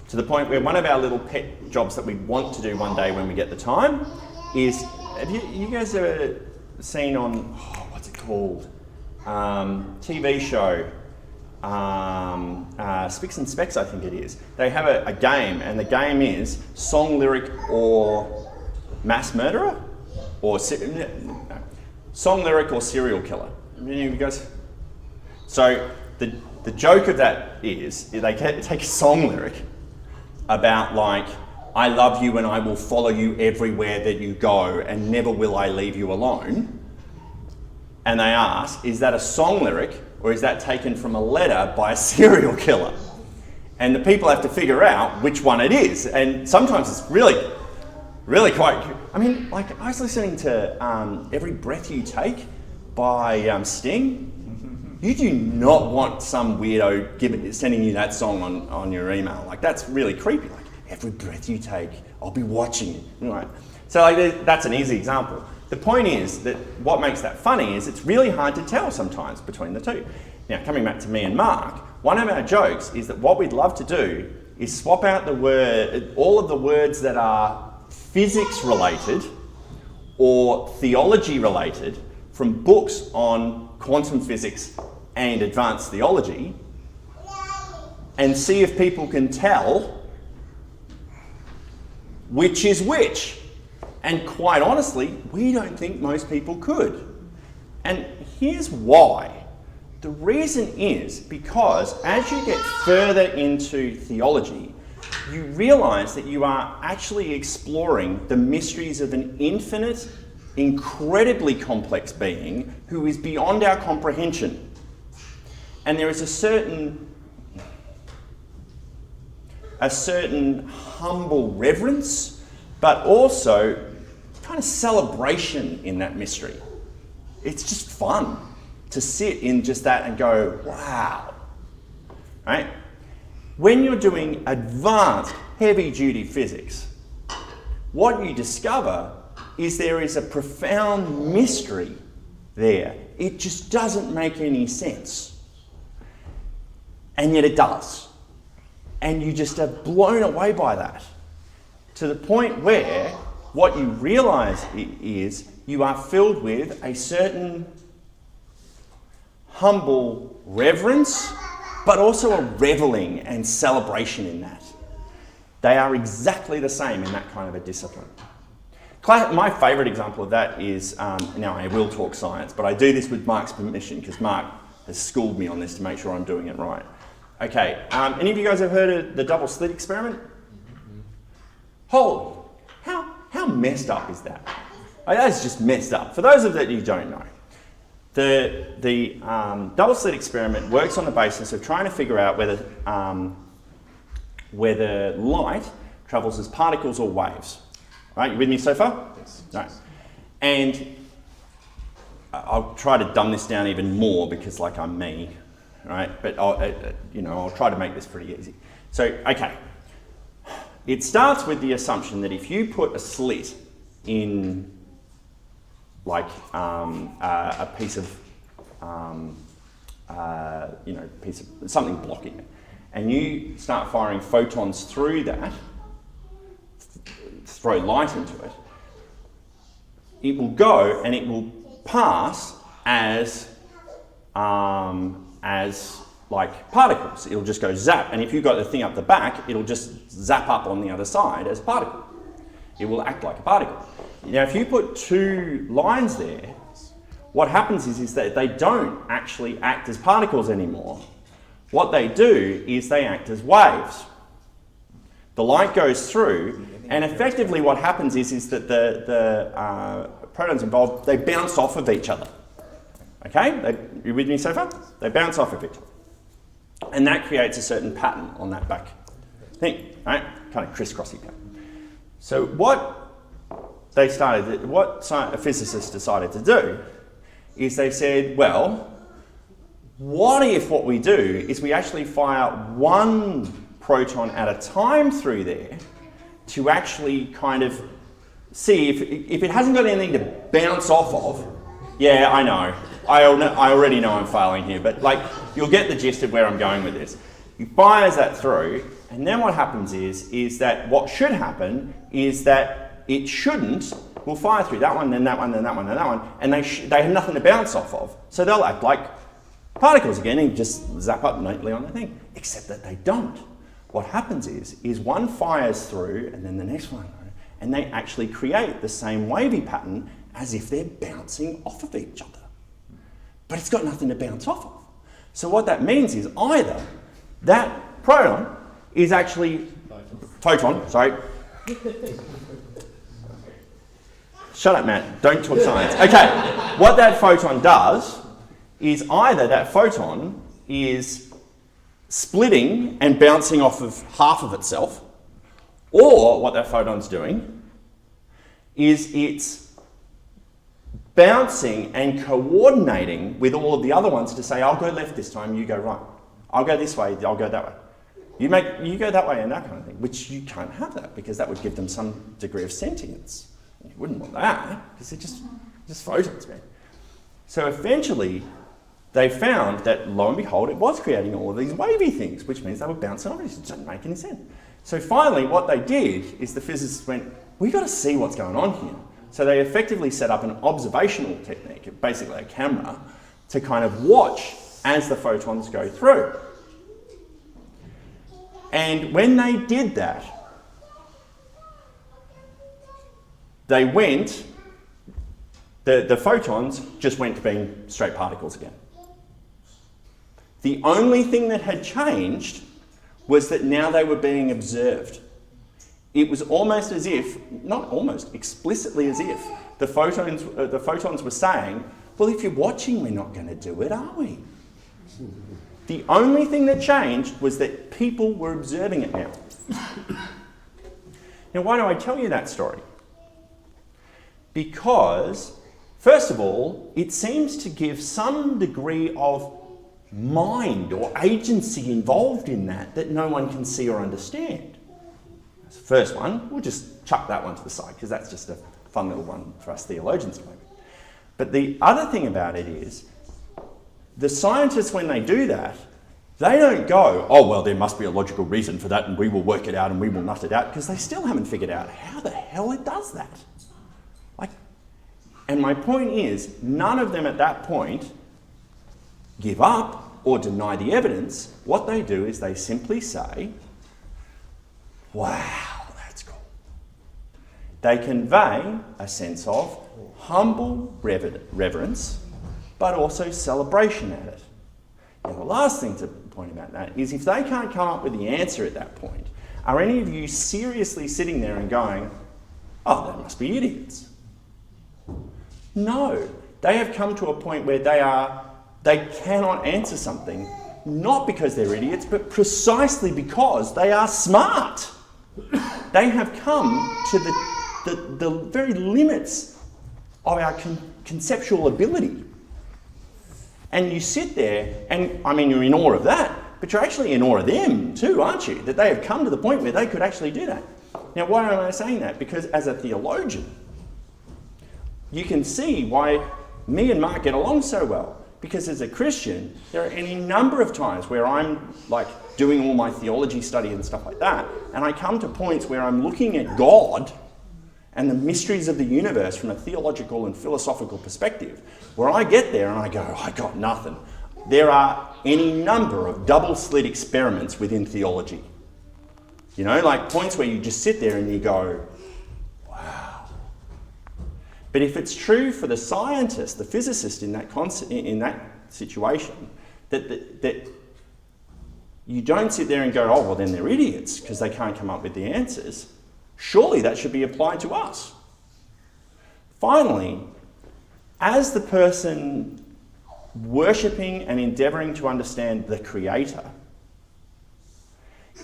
To the point where one of our little pet jobs that we want to do one day when we get the time is, have you guys ever seen on, what's it called? TV show, Spicks and Specks, I think it is. They have a game, and the game is song lyric or mass murderer? Or song lyric or serial killer. Any of you guys? So the joke of that is they take a song lyric about I love you and I will follow you everywhere that you go and never will I leave you alone. And they ask, is that a song lyric or is that taken from a letter by a serial killer? And the people have to figure out which one it is. And sometimes it's really, really quite... I mean, I was listening to Every Breath You Take by Sting. You do not want some weirdo sending you that song on your email. That's really creepy. Every breath you take, I'll be watching you. Right. So that's an easy example. The point is that what makes that funny is it's really hard to tell sometimes between the two. Now, coming back to me and Mark, one of our jokes is that what we'd love to do is swap out all of the words that are physics related or theology related from books on quantum physics and advanced theology and see if people can tell which is which. And quite honestly, we don't think most people could. And here's why. The reason is because as you get further into theology, you realise that you are actually exploring the mysteries of an infinite, incredibly complex being who is beyond our comprehension. And there is a certain humble reverence, but also kind of celebration in that mystery. It's just fun to sit in just that and go, wow, right? When you're doing advanced, heavy-duty physics, what you discover is there is a profound mystery there. It just doesn't make any sense. And yet it does. And you just are blown away by that. To the point where what you realise is you are filled with a certain humble reverence, but also a reveling and celebration in that. They are exactly the same in that kind of a discipline. My favourite example of that is, now I will talk science, but I do this with Mark's permission because Mark has schooled me on this to make sure I'm doing it right. Okay, any of you guys have heard of the double slit experiment? Holy, How messed up is that? Like, that's just messed up. For those of that you don't know, the double slit experiment works on the basis of trying to figure out whether light travels as particles or waves. Right, you with me so far? Yes. Right. And I'll try to dumb this down even more because, like, I'm me, right? But I'll try to make this pretty easy. So, okay, it starts with the assumption that if you put a slit in, like, a piece of, piece of something blocking it, and you start firing photons through that, throw light into it, it will go and it will pass as like particles. It'll just go zap, and if you've got the thing up the back, it'll just zap up on the other side as a particle. It will act like a particle. Now, if you put two lines there, what happens is that they don't actually act as particles anymore. What they do is they act as waves. The light goes through, and effectively what happens is that the protons involved, they bounce off of each other. Okay? You with me so far? They bounce off of each other. And that creates a certain pattern on that back thing, right? Kind of crisscrossy pattern. So what physicists decided to do is they said, well, what if what we do is we actually fire one proton at a time through there to actually kind of see if it hasn't got anything to bounce off of. Yeah, I know. I already know I'm failing here, but like you'll get the gist of where I'm going with this. He fires that through, and then what happens is that what should happen is that it shouldn't. We'll fire through that one, then that one, then that one, then that one, and they have nothing to bounce off of. So they'll act like particles again and just zap up neatly on the thing, except that they don't. What happens is one fires through and then the next one, and they actually create the same wavy pattern as if they're bouncing off of each other. But it's got nothing to bounce off of. So what that means is either that proton is actually... Photon, sorry. Shut up, Matt. Don't talk science. Okay, what that photon does is either that photon is splitting and bouncing off of half of itself, or what that photon's doing is it's bouncing and coordinating with all of the other ones to say, I'll go left this time, you go right. I'll go this way, I'll go that way. You go that way and that kind of thing, which you can't have that because that would give them some degree of sentience. You wouldn't want that because they're just photons, man. So eventually they found that, lo and behold, it was creating all of these wavy things, which means they were bouncing off. It just didn't make any sense. So finally, what they did is the physicists went, we've got to see what's going on here. So they effectively set up an observational technique, basically a camera, to kind of watch as the photons go through. And when they did that, they went, the photons just went to being straight particles again. The only thing that had changed was that now they were being observed. It was almost as if, not almost, explicitly as if, the photons were saying, well, if you're watching, we're not going to do it, are we? The only thing that changed was that people were observing it now. Now, why do I tell you that story? Because, first of all, it seems to give some degree of mind or agency involved in that no one can see or understand. That's the first one. We'll just chuck that one to the side because that's just a fun little one for us theologians to make. But the other thing about it is, the scientists, when they do that, they don't go, oh, well, there must be a logical reason for that and we will work it out and we will nut it out, because they still haven't figured out how the hell it does that. And my point is, none of them at that point give up or deny the evidence. What they do is they simply say, wow, that's cool. They convey a sense of humble reverence, but also celebration at it. And the last thing to point about that is if they can't come up with the answer at that point, are any of you seriously sitting there and going, oh, they must be idiots. No, they have come to a point where they cannot answer something, not because they're idiots, but precisely because they are smart. They have come to the very limits of our conceptual ability. And you sit there, and I mean, you're in awe of that, but you're actually in awe of them too, aren't you? That they have come to the point where they could actually do that. Now, why am I saying that? Because as a theologian, you can see why me and Mark get along so well. Because as a Christian, there are any number of times where I'm like doing all my theology study and stuff like that, and I come to points where I'm looking at God and the mysteries of the universe from a theological and philosophical perspective, where I get there and I go, I got nothing. There are any number of double slit experiments within theology. You know, like points where you just sit there and you go, wow. But if it's true for the scientist, the physicist in that situation, that you don't sit there and go, oh, well, then they're idiots because they can't come up with the answers. Surely that should be applied to us. Finally, as the person worshipping and endeavouring to understand the Creator,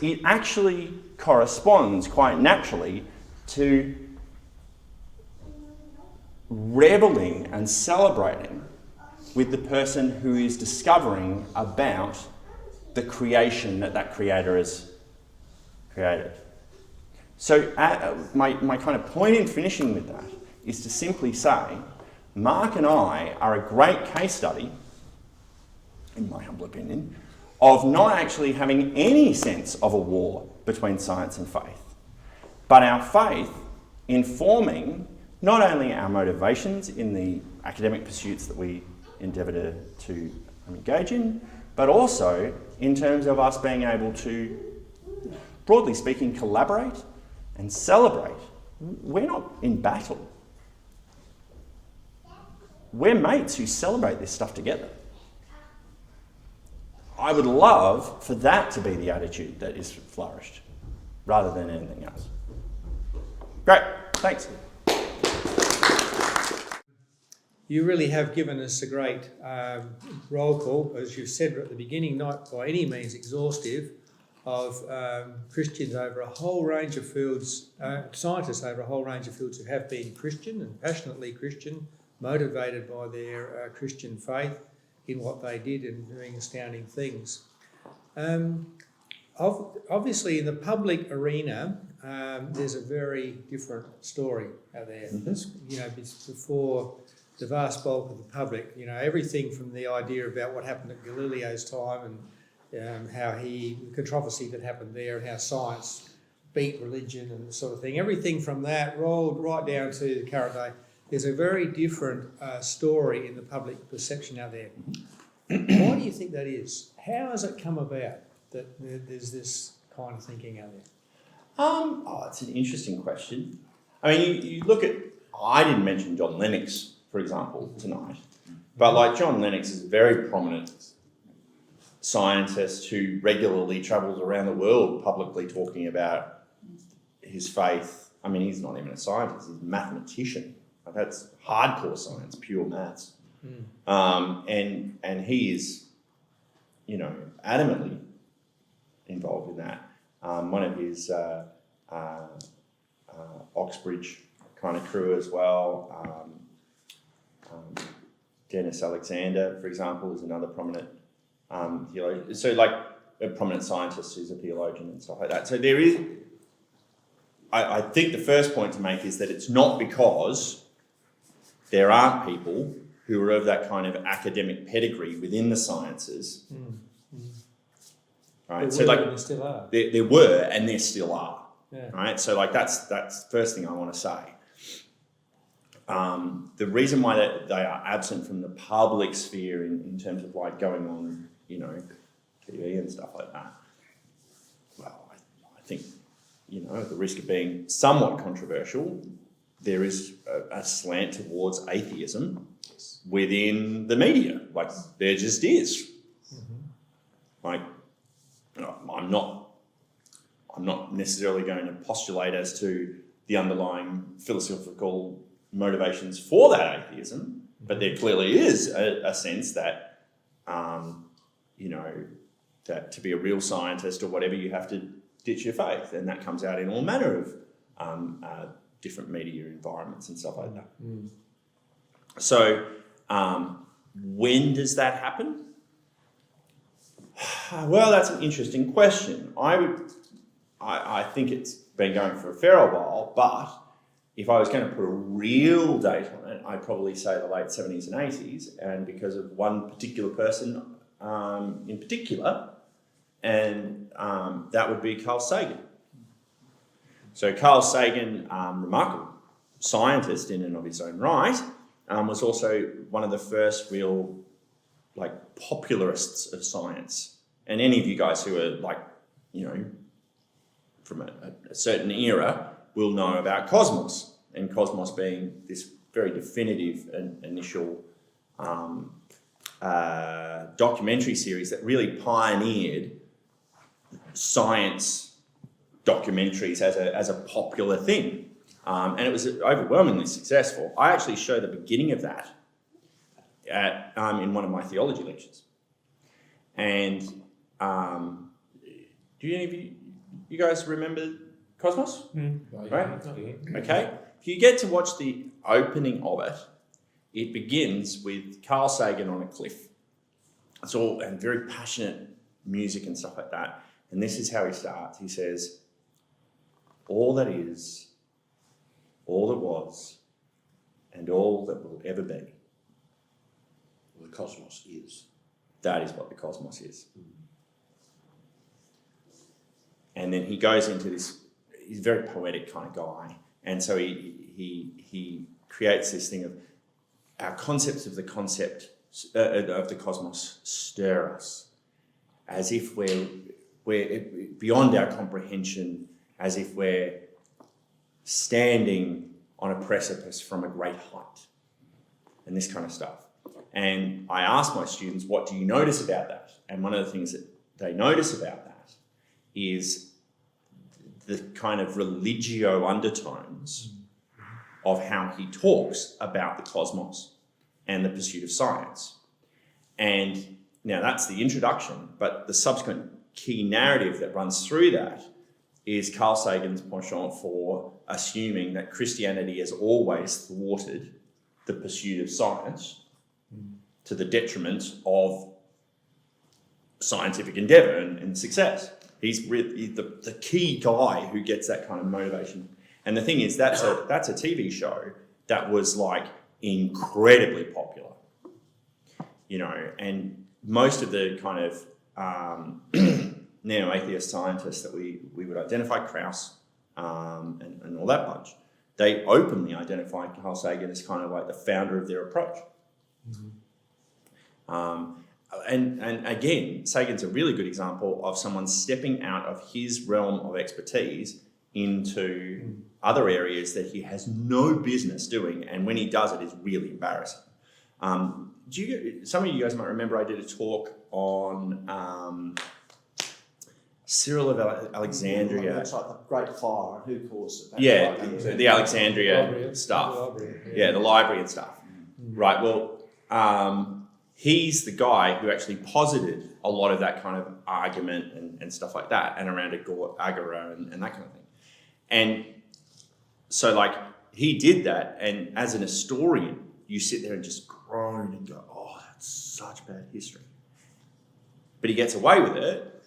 it actually corresponds quite naturally to reveling and celebrating with the person who is discovering about the creation that Creator has created. So my kind of point in finishing with that is to simply say, Mark and I are a great case study, in my humble opinion, of not actually having any sense of a war between science and faith, but our faith informing not only our motivations in the academic pursuits that we endeavour to engage in, but also in terms of us being able to, broadly speaking, collaborate and celebrate. We're not in battle. We're mates who celebrate this stuff together. I would love for that to be the attitude that is flourished, rather than anything else. Great, thanks. You really have given us a great roll call, as you've said at the beginning, not by any means exhaustive, of Christians over a whole range of fields, scientists over a whole range of fields who have been Christian and passionately Christian, motivated by their Christian faith in what they did and doing astounding things. Obviously, in the public arena, there's a very different story out there. Mm-hmm. Before the vast bulk of the public, everything from the idea about what happened at Galileo's time and how the controversy that happened there and how science beat religion and the sort of thing, everything from that rolled right down to the current day. There's a very different story in the public perception out there. Why do you think that is? How has it come about that there's this kind of thinking out there? It's an interesting question. I mean, you look at, I didn't mention John Lennox, for example, tonight, but like John Lennox is a very prominent scientist who regularly travels around the world publicly talking about his faith. I mean, he's not even a scientist, he's a mathematician. That's hardcore science, pure maths. And he is, adamantly involved in that. One of his Oxbridge kind of crew as well. Dennis Alexander, for example, is another prominent theologian. So like a prominent scientist who's a theologian and stuff like that. So there is, I think the first point to make is that it's not because there aren't people who are of that kind of academic pedigree within the sciences. Right? There were and there still are. There were and there still are. Yeah. Right? So like that's the first thing I want to say. The reason why they are absent from the public sphere in terms of like going on, TV and stuff like that, well, I think, at the risk of being somewhat controversial, there is a slant towards atheism within the media. Like, there just is. Mm-hmm. Like, I'm not necessarily going to postulate as to the underlying philosophical motivations for that atheism, but there clearly is a sense that, that to be a real scientist or whatever, you have to ditch your faith, and that comes out in all manner of different media environments and stuff like that. So when does that happen? Well, that's an interesting question. I think it's been going for a fair while, but if I was going to put a real date on it, I'd probably say the late 70s and 80s, and because of one particular person in particular, and that would be Carl Sagan. So Carl Sagan, remarkable scientist in and of his own right, was also one of the first real popularists of science. And any of you guys who are from a certain era will know about Cosmos, and Cosmos being this very definitive and initial documentary series that really pioneered science documentaries as a popular thing. And it was overwhelmingly successful. I actually show the beginning of that in one of my theology lectures. And do any of you guys remember Cosmos? Right? Okay. If you get to watch the opening of it, it begins with Carl Sagan on a cliff. It's all and very passionate music and stuff like that. And this is how he starts. He says, "All that is, all that was, and all that will ever be." Well, the cosmos is. That is what the cosmos is. And then he goes into this, he's a very poetic kind of guy. And so he creates this thing of our concepts of the concept of the cosmos stir us as if we're beyond our comprehension, as if we're standing on a precipice from a great height, and this kind of stuff. And I ask my students, what do you notice about that? And one of the things that they notice about that is the kind of religio undertones of how he talks about the cosmos and the pursuit of science. And now that's the introduction, but the subsequent key narrative that runs through that is Carl Sagan's penchant for assuming that Christianity has always thwarted the pursuit of science to the detriment of scientific endeavour and success. He's really the key guy who gets that kind of motivation. And the thing is, that's a TV show that was incredibly popular, and most of the kind of neo-atheist scientists that we would identify, Krauss and all that bunch, they openly identify Carl Sagan as kind of like the founder of their approach. And again, Sagan's a really good example of someone stepping out of his realm of expertise into other areas that he has no business doing, and when he does it, it's really embarrassing. Some of you guys might remember I did a talk on Cyril of Alexandria. It's like the Great Fire, and who caused it? Yeah, the Alexandria stuff. The library and stuff. Right, well, he's the guy who actually posited a lot of that kind of argument and stuff like that, and around Agora and that kind of thing. And so, he did that, and as an historian, you sit there and just groan and go, oh, that's such bad history. But he gets away with it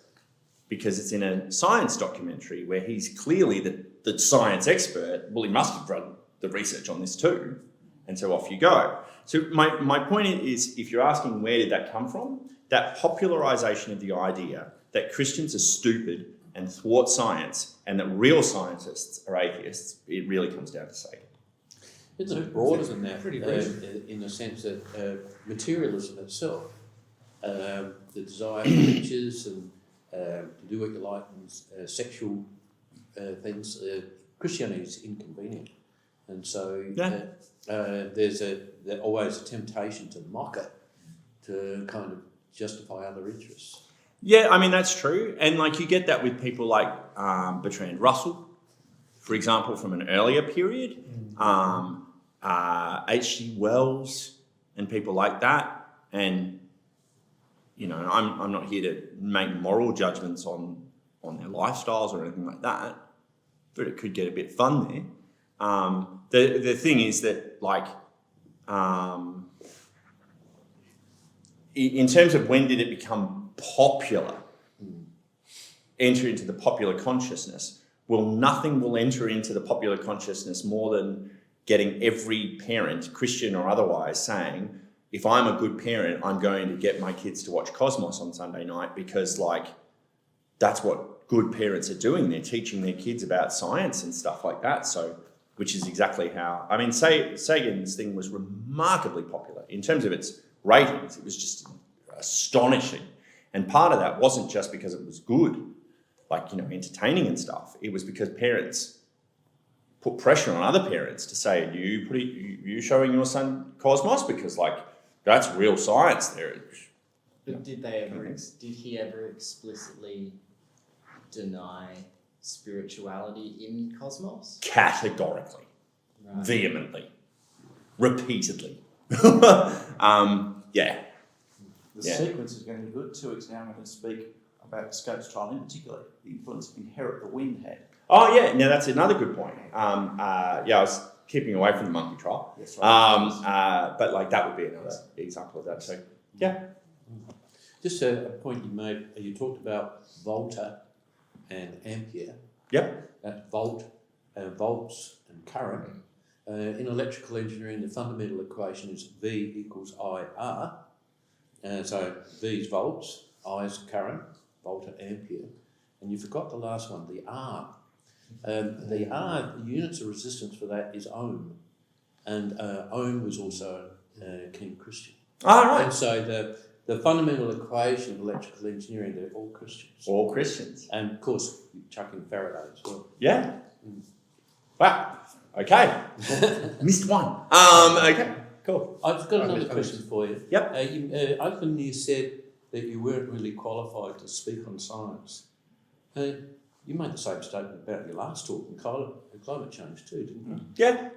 because it's in a science documentary where he's clearly the science expert. Well, he must have run the research on this too, and so off you go. So my point is, if you're asking where did that come from, that popularisation of the idea that Christians are stupid and thwart science and that real scientists are atheists, it really comes down to Sagan. It's a bit broader than that, Pretty in the sense that materialism itself, the desire for riches and to do what you like and sexual things, Christianity is inconvenient. And so there's always a temptation to mock it, to kind of justify other interests. Yeah, I mean, that's true. And you get that with people like Bertrand Russell, for example, from an earlier period, H.G. Wells and people like that. And, you know, I'm not here to make moral judgments on their lifestyles or anything like that, but it could get a bit fun there. The thing is that, like, in terms of when did it become popular, enter into the popular consciousness, well, nothing will enter into the popular consciousness more than getting every parent, Christian or otherwise, saying, if I'm a good parent, I'm going to get my kids to watch Cosmos on Sunday night because, like, that's what good parents are doing. They're teaching their kids about science and stuff like that. So, which is exactly how, I mean, Sagan's thing was remarkably popular. In terms of its ratings, it was just astonishing. And part of that wasn't just because it was good, like, you know, entertaining and stuff. It was because parents put pressure on other parents to say, you showing your son Cosmos because, like, that's real science there. But did he ever explicitly deny spirituality in Cosmos? Categorically, Right. vehemently, repeatedly. Yeah. The Yeah. sequence is going to be good. 2 weeks now I'm going to speak about Scope's trial, in particular, the influence Inherit the Wind had. Oh, yeah. Now, that's another good point. I was keeping away from the monkey trial. Yes, right. But, like, that would be another example of that. So, yeah. Just a point you made, you talked about Volta and ampere. Yep. That volts and current. In electrical engineering, the fundamental equation is V equals IR. So V is volts, I is current, volta ampere. And you forgot the last one, the R. The R, the units of resistance for that is ohm. And ohm was also a keen Christian. All right. And so the fundamental equation of electrical engineering, they're all Christians. All Christians. And of course, you chuck in Faraday as well. Yeah. Wow. Okay. Missed one. Okay. Cool. I've got another question for you. Yep. Openly you said that you weren't really qualified to speak on science. You made the same statement about your last talk on climate change too, didn't you? Yeah.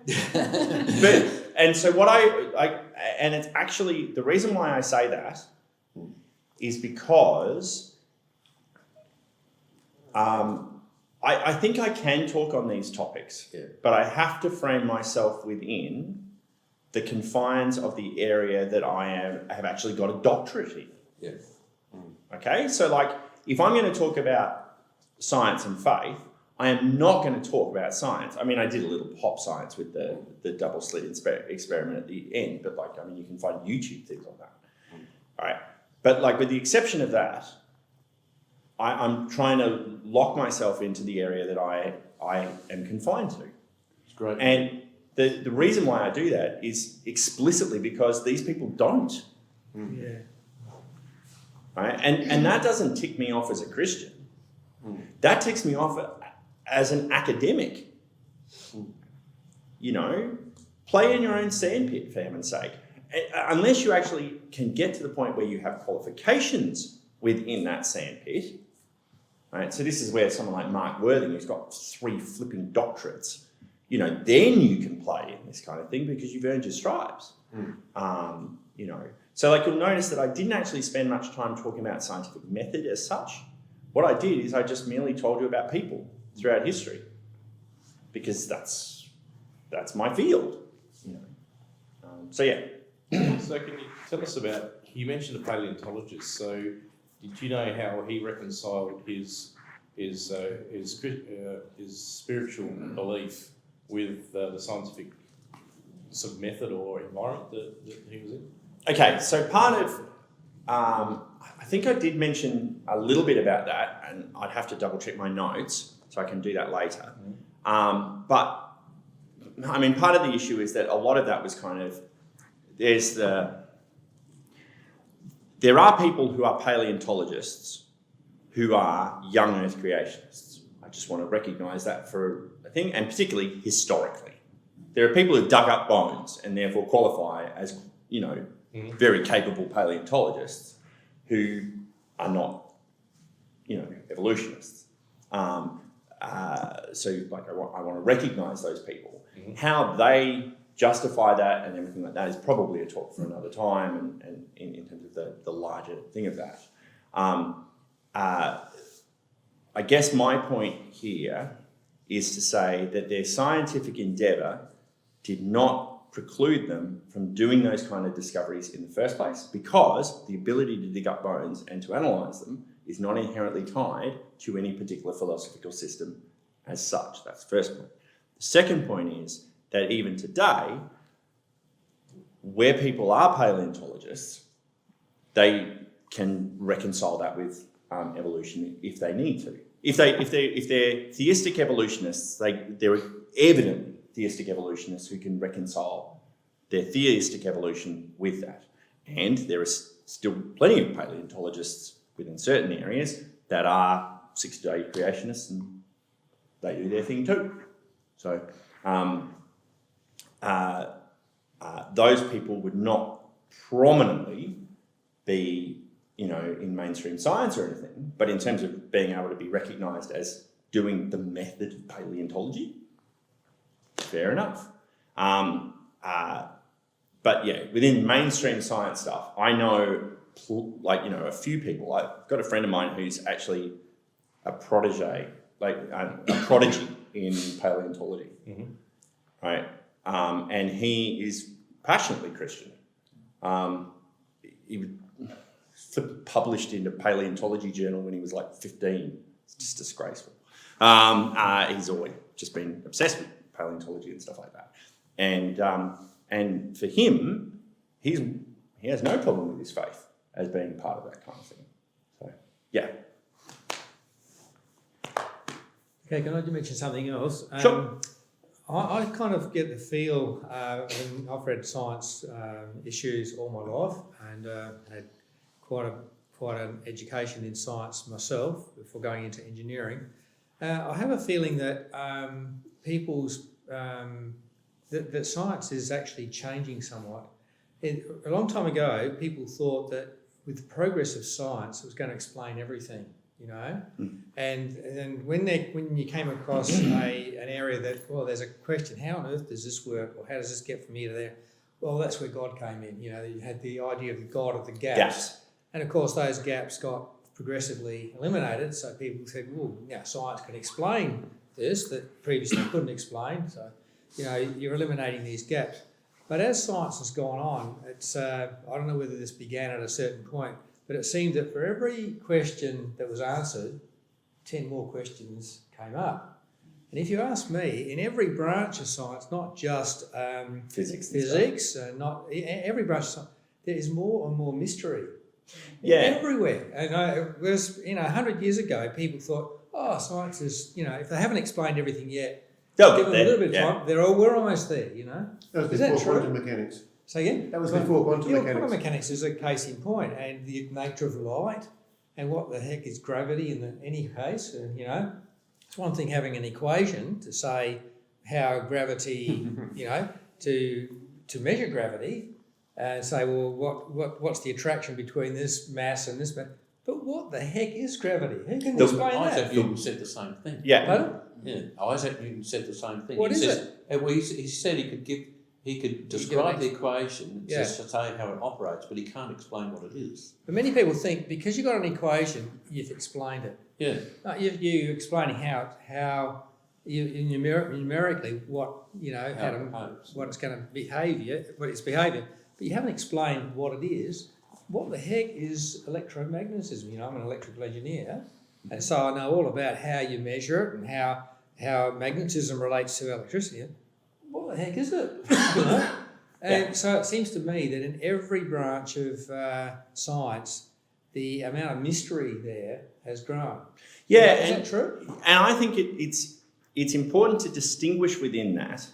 And so what and it's actually, the reason why I say that is because I think I can talk on these topics, but I have to frame myself within the confines of the area that I have actually got a doctorate in. Yeah. Okay, so, like, if I'm going to talk about science and faith, I am not going to talk about science. I mean, I did a little pop science with the double slit experiment at the end, but, like, I mean, you can find YouTube things on that. All right, but, like, with the exception of that, I'm trying to lock myself into the area that I am confined to. It's great. And the reason why I do that is explicitly because these people don't. Yeah. Right? And that doesn't tick me off as a Christian. That ticks me off as an academic. You know, play in your own sandpit, for heaven's sake. Unless you actually can get to the point where you have qualifications within that sandpit. Right? So this is where someone like Mark Worthing, who's got 3 flipping doctorates, you know, then you can play in this kind of thing because you've earned your stripes. You know, so, like, you'll notice that I didn't actually spend much time talking about scientific method as such. What I did is I just merely told you about people throughout history because that's my field. You know, so yeah. So can you tell us about? You mentioned a paleontologist. So did you know how he reconciled his spiritual belief with the scientific sort of method or environment that he was in? Okay, so part of, I think I did mention a little bit about that, and I'd have to double check my notes, so I can do that later. But, I mean, part of the issue is that a lot of that was kind of, there are people who are paleontologists who are young Earth creationists. I just want to recognise that for a thing, and particularly historically. There are people who dug up bones and therefore qualify as, you know, very capable paleontologists who are not, you know, evolutionists. so like I want to recognise those people. How they justify that and everything like that is probably a talk for another time, and in terms of the larger thing of that. I guess my point here is to say that their scientific endeavour did not preclude them from doing those kind of discoveries in the first place, because the ability to dig up bones and to analyse them is not inherently tied to any particular philosophical system as such. That's the first point. The second point is that even today, where people are paleontologists, they can reconcile that with evolution if they need to. If they're theistic evolutionists, there are evidently theistic evolutionists who can reconcile their theistic evolution with that. And there are still plenty of paleontologists within certain areas that are six-day creationists, and they do their thing too. So those people would not prominently be, in mainstream science or anything, but in terms of being able to be recognised as doing the method of paleontology, fair enough. But yeah, within mainstream science stuff, I know, a few people. I've got a friend of mine who's actually a protege, a prodigy in paleontology, right? And he is passionately Christian. He was published in a paleontology journal when he was like 15. It's just disgraceful. He's always just been obsessed with paleontology and stuff like that. And for him, he has no problem with his faith as being part of that kind of thing. So, yeah. Okay, can I just mention something else? Sure. I kind of get the feel, when I've read science issues all my life, and had quite an education in science myself before going into engineering. I have a feeling that that science is actually changing somewhat. A long time ago, people thought that with the progress of science, it was going to explain everything, And when you came across an area that, there's a question, how on earth does this work, or how does this get from here to there? Well, that's where God came in. You had the idea of the God of the gaps. And of course, those gaps got progressively eliminated. So people said, science can explain this that previously couldn't explain. So, you're eliminating these gaps. But as science has gone on, it's I don't know whether this began at a certain point, but it seemed that for every question that was answered, 10 more questions came up. And if you ask me, in every branch of science, not just physics, not every branch of science, there is more and more mystery. Everywhere. And it was, 100 years ago, people thought, science is, if they haven't explained everything yet, give them a little bit of time. We're almost there, That was is before that quantum mechanics. Say again? That was before quantum mechanics. Quantum mechanics is a case in point, and the nature of light, and what the heck is gravity in any case. And, it's one thing having an equation to say how gravity, to measure gravity, and say, well, what's the attraction between this mass and this mass? But what the heck is gravity? Who can explain that? Isaac Newton said the same thing. Yeah. Yeah, Isaac Newton said the same thing. What is it? He said he could describe the equation just to say how it operates, but he can't explain what it is. But many people think because you've got an equation, you've explained it. Yeah. No, you're explaining how numerically what what it's going to behave, what its behaviour. But you haven't explained what it is. What the heck is electromagnetism? I'm an electrical engineer, and so I know all about how you measure it and how magnetism relates to electricity. What the heck is it? And so it seems to me that in every branch of science, the amount of mystery there has grown. Yeah, is that true? And I think it's important to distinguish within that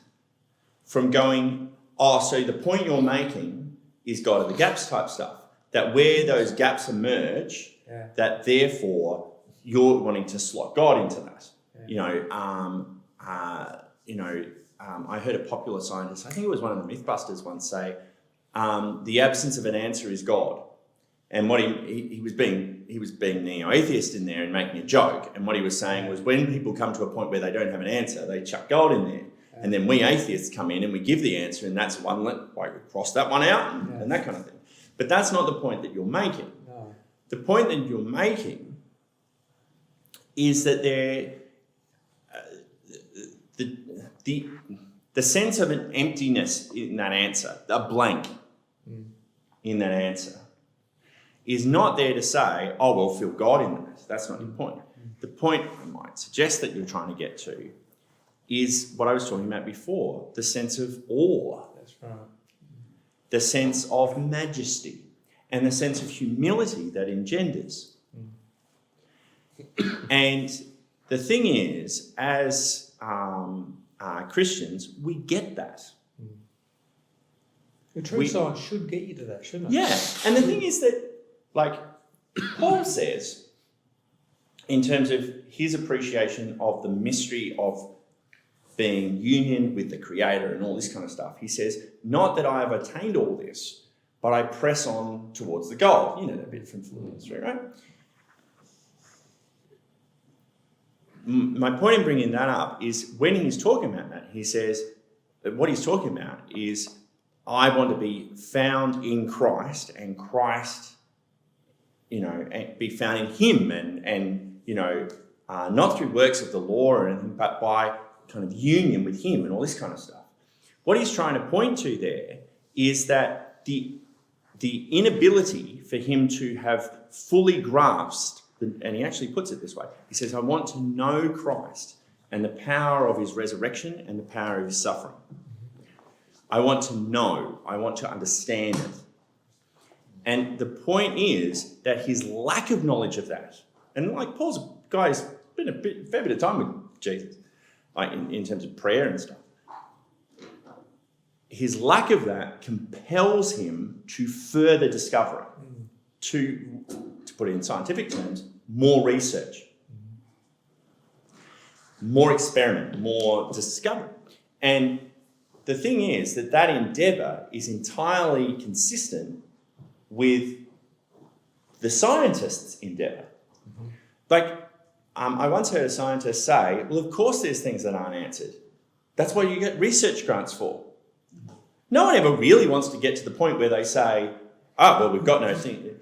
from going, so the point you're making is God of the gaps type stuff. That where those gaps emerge, that therefore you're wanting to slot God into that. I heard a popular scientist, I think it was one of the Mythbusters once say, the absence of an answer is God. And what he was being he was being neo-atheist in there and making a joke. And what he was saying was when people come to a point where they don't have an answer, they chuck gold in there. And then we atheists come in and we give the answer, and that's one, like cross that one out and that kind of thing. But that's not the point that you're making. No. The point that you're making is that the sense of an emptiness in that answer, a blank in that answer, is not there to say, oh, well, feel God in that. That's not your point. The point I might suggest that you're trying to get to is what I was talking about before, the sense of awe. That's right. The sense of majesty and the sense of humility that engenders. And the thing is, as Christians, we get that. The true science should get you to that, shouldn't it? Yeah, and the thing is that, like Paul says, in terms of his appreciation of the mystery of being union with the Creator and all this kind of stuff, he says, not that I have attained all this, but I press on towards the goal. You know that bit from Philippians 3, right? My point in bringing that up is when he's talking about that, he says that what he's talking about is I want to be found in Christ, and Christ, and be found in him and not through works of the law or anything, but by kind of union with him and all this kind of stuff. What he's trying to point to there is that the inability for him to have fully grasped, and he actually puts it this way, he says, I want to know Christ and the power of his resurrection and the power of his suffering. I want to know, I want to understand it. And the point is that his lack of knowledge of that, and like Paul's a guy who's spent a fair bit of time with Jesus, like in terms of prayer and stuff, his lack of that compels him to further discovery, to put it in scientific terms, more research, more experiment, more discovery. And the thing is that endeavour is entirely consistent with the scientist's endeavour. Like, I once heard a scientist say, well, of course there's things that aren't answered. That's what you get research grants for. No one ever really wants to get to the point where they say, we've got nothing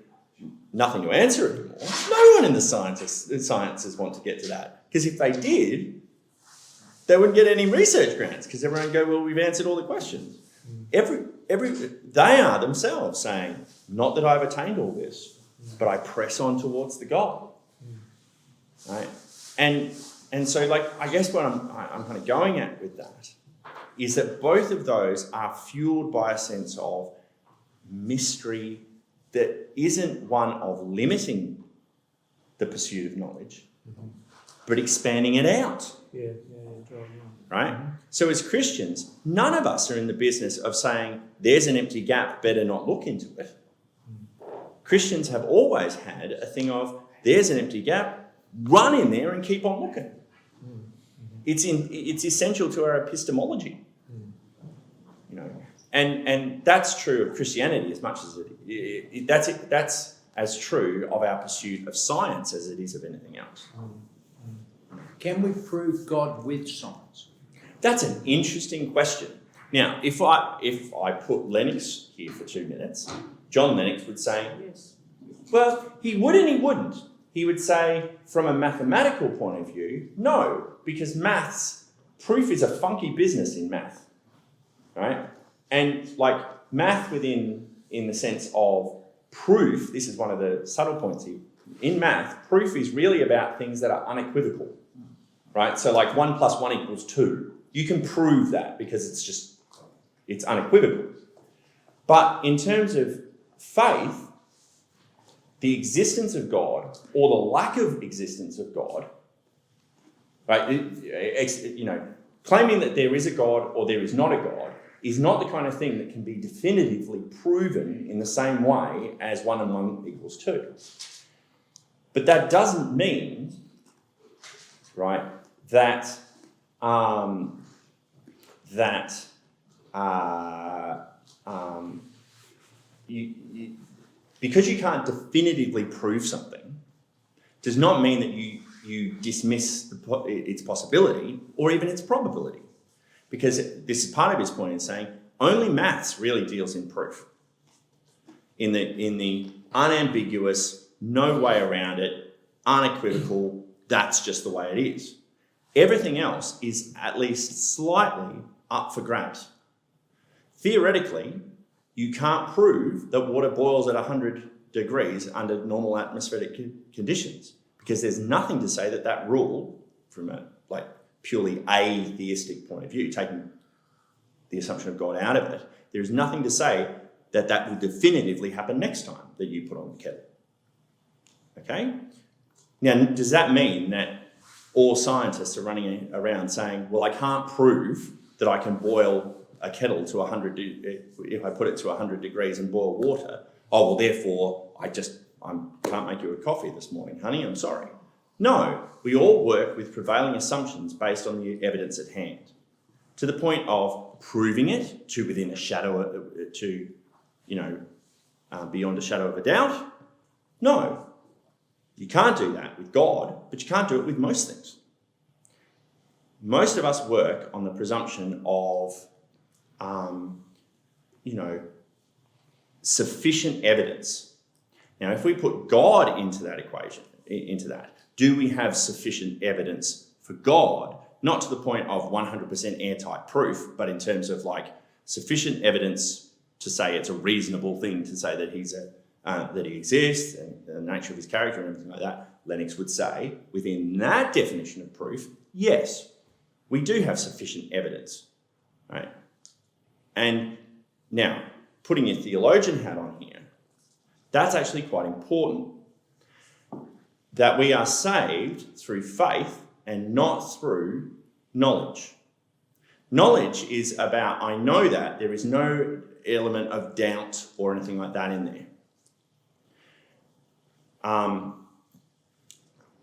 to answer anymore. No one in the sciences want to get to that. Because if they did, they wouldn't get any research grants because everyone would go, well, we've answered all the questions. They are themselves saying, not that I've attained all this, but I press on towards the goal. Right? And so, like, I guess what I'm kind of going at with that is that both of those are fueled by a sense of mystery that isn't one of limiting the pursuit of knowledge, but expanding it out. Right? So as Christians, none of us are in the business of saying, there's an empty gap, better not look into it. Christians have always had a thing of, there's an empty gap, run in there and keep on looking. It's essential to our epistemology. And that's true of Christianity as much as that's as true of our pursuit of science as it is of anything else. Can we prove God with science? That's an interesting question. Now, if I put Lennox here for 2 minutes, John Lennox would say, yes. Well, he would and he wouldn't. He would say, from a mathematical point of view, no, because proof is a funky business in math, right? And like math in the sense of proof, this is one of the subtle points here. In math, proof is really about things that are unequivocal, right? So like 1 + 1 = 2. You can prove that because it's unequivocal. But in terms of faith, the existence of God or the lack of existence of God, right? Claiming that there is a God or there is not a God is not the kind of thing that can be definitively proven in the same way as 1 and 1 = 2. But that doesn't mean, right, that because you can't definitively prove something, does not mean that you dismiss its possibility or even its probability. Because this is part of his point in saying only maths really deals in proof. In the unambiguous, no way around it, unequivocal, that's just the way it is. Everything else is at least slightly up for grabs. Theoretically, you can't prove that water boils at 100 degrees under normal atmospheric conditions, because there's nothing to say that rule, from a purely atheistic point of view, taking the assumption of God out of it, there's nothing to say that will definitively happen next time that you put on the kettle. Okay? Now, does that mean that all scientists are running around saying, well, I can't prove that I can boil a kettle to 100, if I put it to 100 degrees and boil water, oh, well, therefore, I can't make you a coffee this morning, honey, I'm sorry. No, we all work with prevailing assumptions based on the evidence at hand. To the point of proving it to within a shadow, beyond a shadow of a doubt? No. You can't do that with God, but you can't do it with most things. Most of us work on the presumption of, sufficient evidence. Now, if we put God into that equation, do we have sufficient evidence for God? Not to the point of 100% airtight proof, but in terms of sufficient evidence to say it's a reasonable thing to say that that he exists and the nature of his character and everything like that. Lennox would say, within that definition of proof, yes, we do have sufficient evidence, right? And now, putting your theologian hat on here, that's actually quite important. That we are saved through faith and not through knowledge. Knowledge is about, I know that, there is no element of doubt or anything like that in there.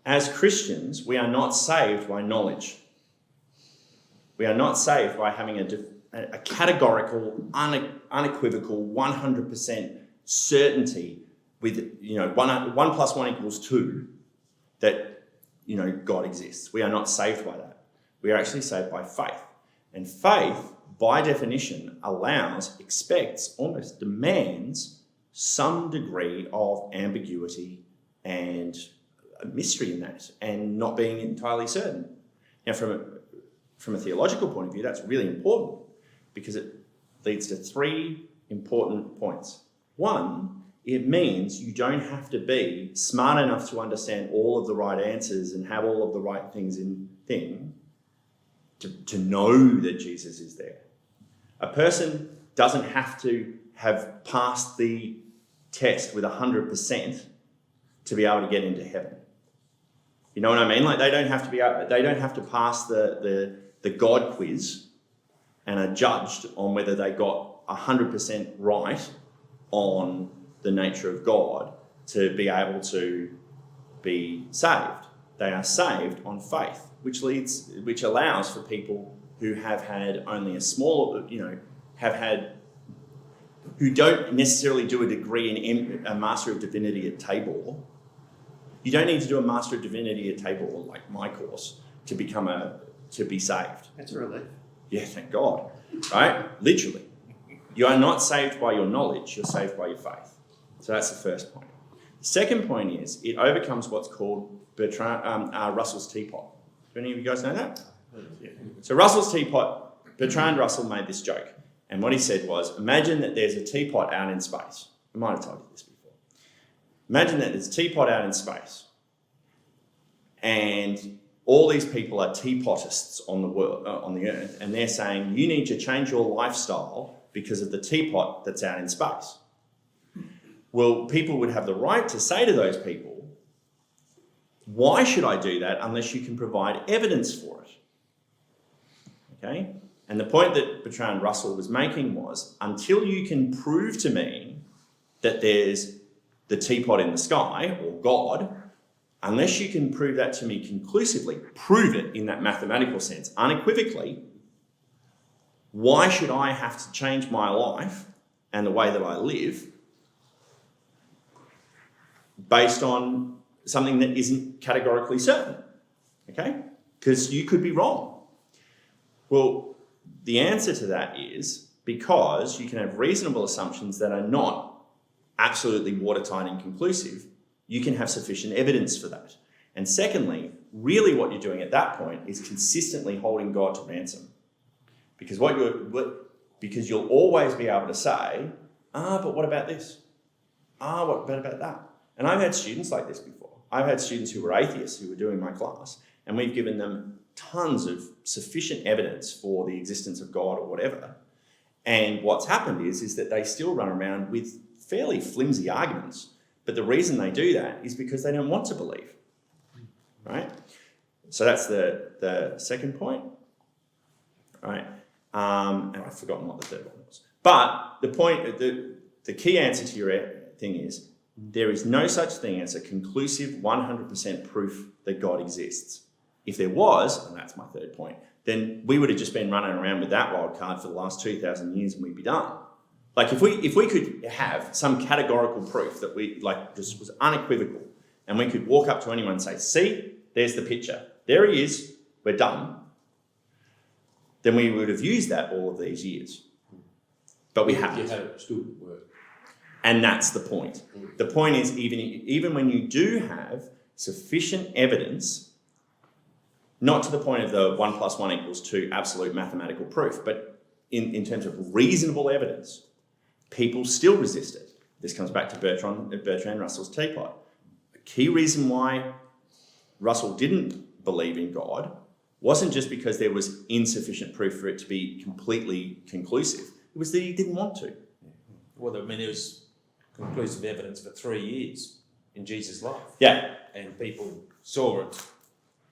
As Christians, we are not saved by knowledge. We are not saved by having a categorical, unequivocal, 100% certainty with 1 + 1 = 2 that God exists. We are not saved by that. We are actually saved by faith. And faith, by definition, expects, almost demands some degree of ambiguity and mystery in that, and not being entirely certain. Now, from a theological point of view, that's really important because it leads to 3 important points. One, it means you don't have to be smart enough to understand all of the right answers and have all of the right things to know that Jesus is there. A person doesn't have to have passed the test with 100% to be able to get into heaven. You know what I mean? They don't have to pass the God quiz and are judged on whether they got 100% right on the nature of God to be able to be saved. They are saved on faith, which allows for people who have had only a small, who don't necessarily do a degree in a Master of Divinity at Tabor. You don't need to do a Master of Divinity at Tabor, like my course, to be saved. That's a relief. Yeah, thank God. Right? Literally. You are not saved by your knowledge, you're saved by your faith. So that's the first point. The second point is it overcomes what's called Russell's teapot. Do any of you guys know that? Yeah. So Russell's teapot, Bertrand Russell made this joke. And what he said was, imagine that there's a teapot out in space. I might have told you this before. Imagine that there's a teapot out in space. And all these people are teapotists on the earth, and they're saying, you need to change your lifestyle because of the teapot that's out in space. Well, people would have the right to say to those people, why should I do that unless you can provide evidence for it? Okay? And the point that Bertrand Russell was making was, until you can prove to me that there's the teapot in the sky, or God, unless you can prove that to me conclusively, prove it in that mathematical sense, unequivocally, why should I have to change my life and the way that I live based on something that isn't categorically certain, okay? Because you could be wrong. Well, the answer to that is because you can have reasonable assumptions that are not absolutely watertight and conclusive, you can have sufficient evidence for that. And secondly, really what you're doing at that point is consistently holding God to ransom. Because because you'll always be able to say, but what about this? What about that? And I've had students like this before. I've had students who were atheists who were doing my class, and we've given them tons of sufficient evidence for the existence of God or whatever. And what's happened is that they still run around with fairly flimsy arguments. But the reason they do that is because they don't want to believe, right? So that's the second point, right? And I've forgotten what the third one was. But the point, the key answer to your thing is there is no such thing as a conclusive 100% proof that God exists. If there was, and that's my third point, then we would have just been running around with that wild card for the last 2,000 years and we'd be done. Like if we could have some categorical proof that we just was unequivocal, and we could walk up to anyone and say, see, there's the picture. There he is, we're done. Then we would have used that all of these years. But we haven't. You had it still work. And that's the point. The point is even when you do have sufficient evidence, not to the point of the 1 + 1 = 2 absolute mathematical proof, but in terms of reasonable evidence, people still resist it. This comes back to Bertrand Russell's teapot. A key reason why Russell didn't believe in God wasn't just because there was insufficient proof for it to be completely conclusive. It was that he didn't want to. Well, I mean, there was conclusive evidence for 3 years in Jesus' life. Yeah. And people saw it,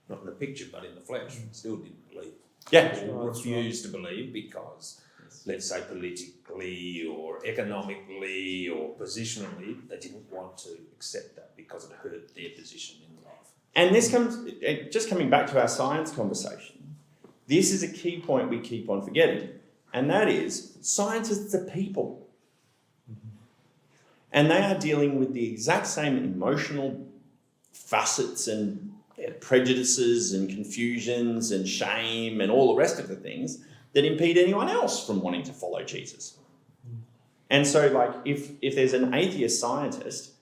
not in the picture, but in the flesh, and still didn't believe. Yeah. Or refused to believe because, let's say, politically or economically or positionally, they didn't want to accept that because it hurt their position in life. And this comes, just coming back to our science conversation, this is a key point we keep on forgetting, and that is scientists are people. And they are dealing with the exact same emotional facets and prejudices and confusions and shame and all the rest of the things that impede anyone else from wanting to follow Jesus. And so, like, if there's an atheist scientist,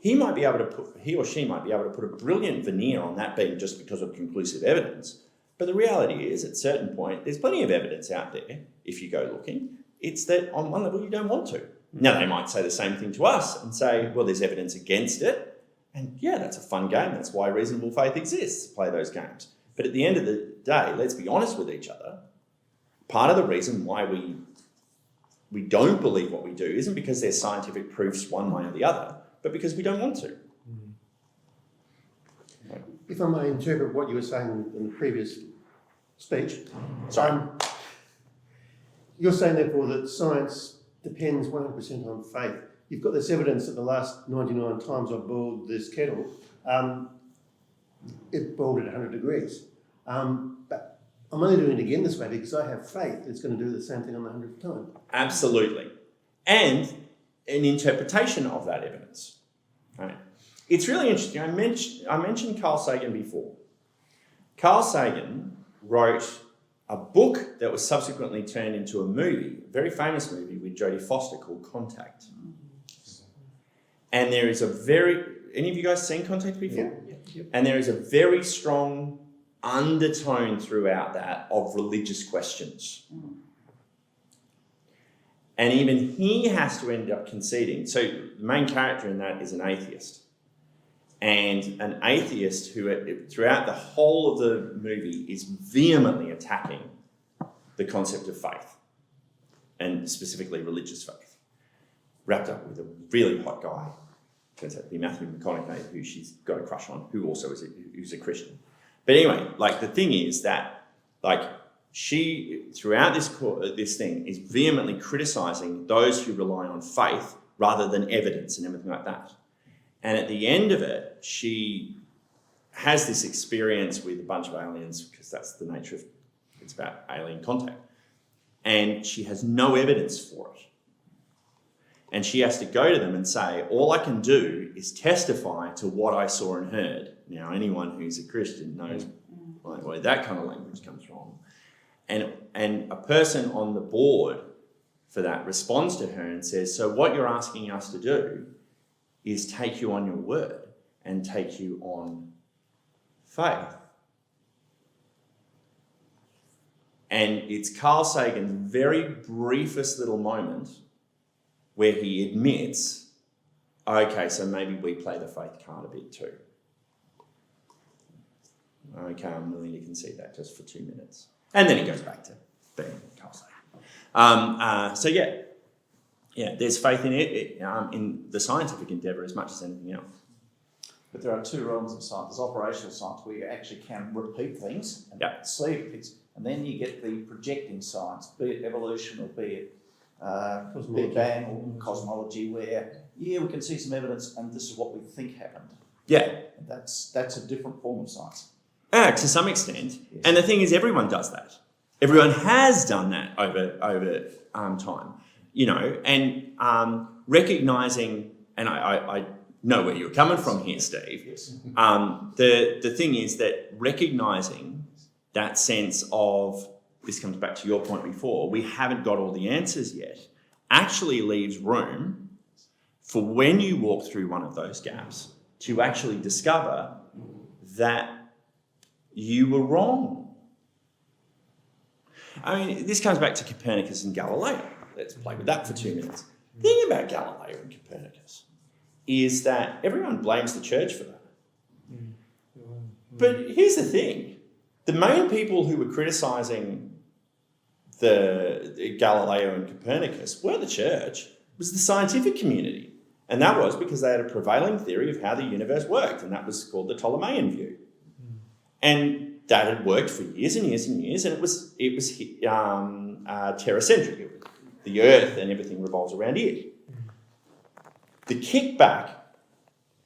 he or she might be able to put a brilliant veneer on that being just because of conclusive evidence. But the reality is, at a certain point, there's plenty of evidence out there, if you go looking. It's that on one level you don't want to. Now, they might say the same thing to us and say, well, there's evidence against it. And yeah, that's a fun game. That's why reasonable faith exists, play those games. But at the end of the day, let's be honest with each other. Part of the reason why we don't believe what we do isn't because there's scientific proofs one way or the other, but because we don't want to. If I may interpret what you were saying in the previous speech, Sorry. You're saying therefore that science depends 100% on faith. You've got this evidence that the last 99 times I've boiled this kettle, it boiled at 100 degrees. But I'm only doing it again this way because I have faith it's going to do the same thing on the 100th time. Absolutely. And an interpretation of that evidence. Right? It's really interesting. I mentioned Carl Sagan before. Carl Sagan wrote a book that was subsequently turned into a movie, a very famous movie with Jodie Foster called Contact. And there is any of you guys seen Contact before? Yeah. And there is a very strong undertone throughout that of religious questions. And even he has to end up conceding. So the main character in that is an atheist. And an atheist who, throughout the whole of the movie, is vehemently attacking the concept of faith, and specifically religious faith, wrapped up with a really hot guy, turns out to be Matthew McConaughey, who she's got a crush on, who also who's a Christian. But anyway, like, the thing is that, like, she, throughout this thing, is vehemently criticising those who rely on faith rather than evidence and everything like that. And at the end of it, she has this experience with a bunch of aliens, because that's the nature of it's about alien contact. And she has no evidence for it. And she has to go to them and say, all I can do is testify to what I saw and heard. Now, anyone who's a Christian knows where that kind of language comes from. And a person on the board for that responds to her and says, so what you're asking us to do is take you on your word and take you on faith. And it's Carl Sagan's very briefest little moment where he admits, okay, so maybe we play the faith card a bit too. Okay, I'm willing to concede that just for 2 minutes. And then he goes back to being Carl Sagan. So yeah, there's faith in the scientific endeavour as much as anything else. But there are two realms of science. There's operational science where you actually can repeat things and Yep. see things. And then you get the projecting science, be it evolution or be it Big Bang or cosmology, where, we can see some evidence and this is what we think happened. Yeah, And that's a different form of science. to some extent. Yes. And the thing is, everyone does that. Everyone has done that over time, and recognising, and I know where you're coming from here, Steve. Yes. The thing is that recognising that sense of, this comes back to your point before, we haven't got all the answers yet, actually leaves room for when you walk through one of those gaps to actually discover that you were wrong. I mean, this comes back to Copernicus and Galileo. Let's play with that for 2 minutes. The thing about Galileo and Copernicus is that everyone blames the church for that. But here's the thing. The main people who were criticising the Galileo and Copernicus weren't the church, it was the scientific community. And that was because they had a prevailing theory of how the universe worked, and that was called the Ptolemaic view. And that had worked for years and years and years, and it was terracentric. The Earth and everything revolves around it. The kickback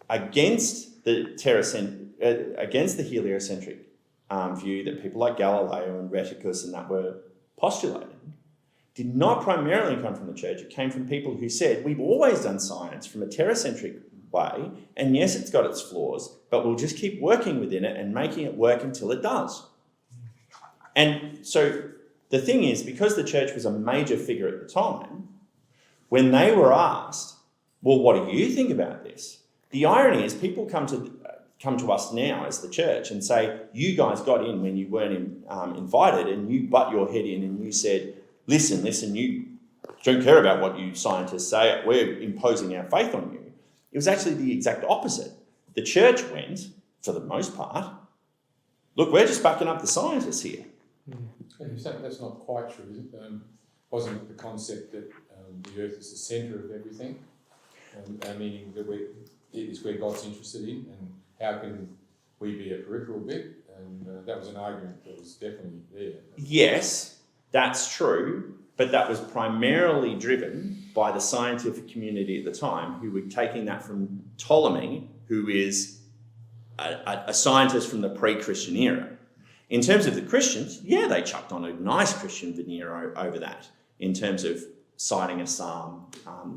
against the heliocentric view that people like Galileo and Rheticus and that were postulating did not primarily come from the church. It came from people who said, we've always done science from a terracentric way, and yes, it's got its flaws, but we'll just keep working within it and making it work until it does. And so the thing is, because the church was a major figure at the time, when they were asked, well, what do you think about this? The irony is people come to us now as the church and say, you guys got in when you weren't invited, and you butt your head in and you said, listen, you don't care about what you scientists say, we're imposing our faith on you. It was actually the exact opposite. The church went, for the most part, look, we're just backing up the scientists here. You say that's not quite true, is it? Wasn't it the concept that the Earth is the centre of everything, meaning that it is where God's interested in, and how can we be a peripheral bit? And that was an argument that was definitely there. Yes, that's true, but that was primarily driven by the scientific community at the time, who were taking that from Ptolemy, who is a scientist from the pre-Christian era. In terms of the Christians, they chucked on a nice Christian veneer over that, in terms of citing a psalm.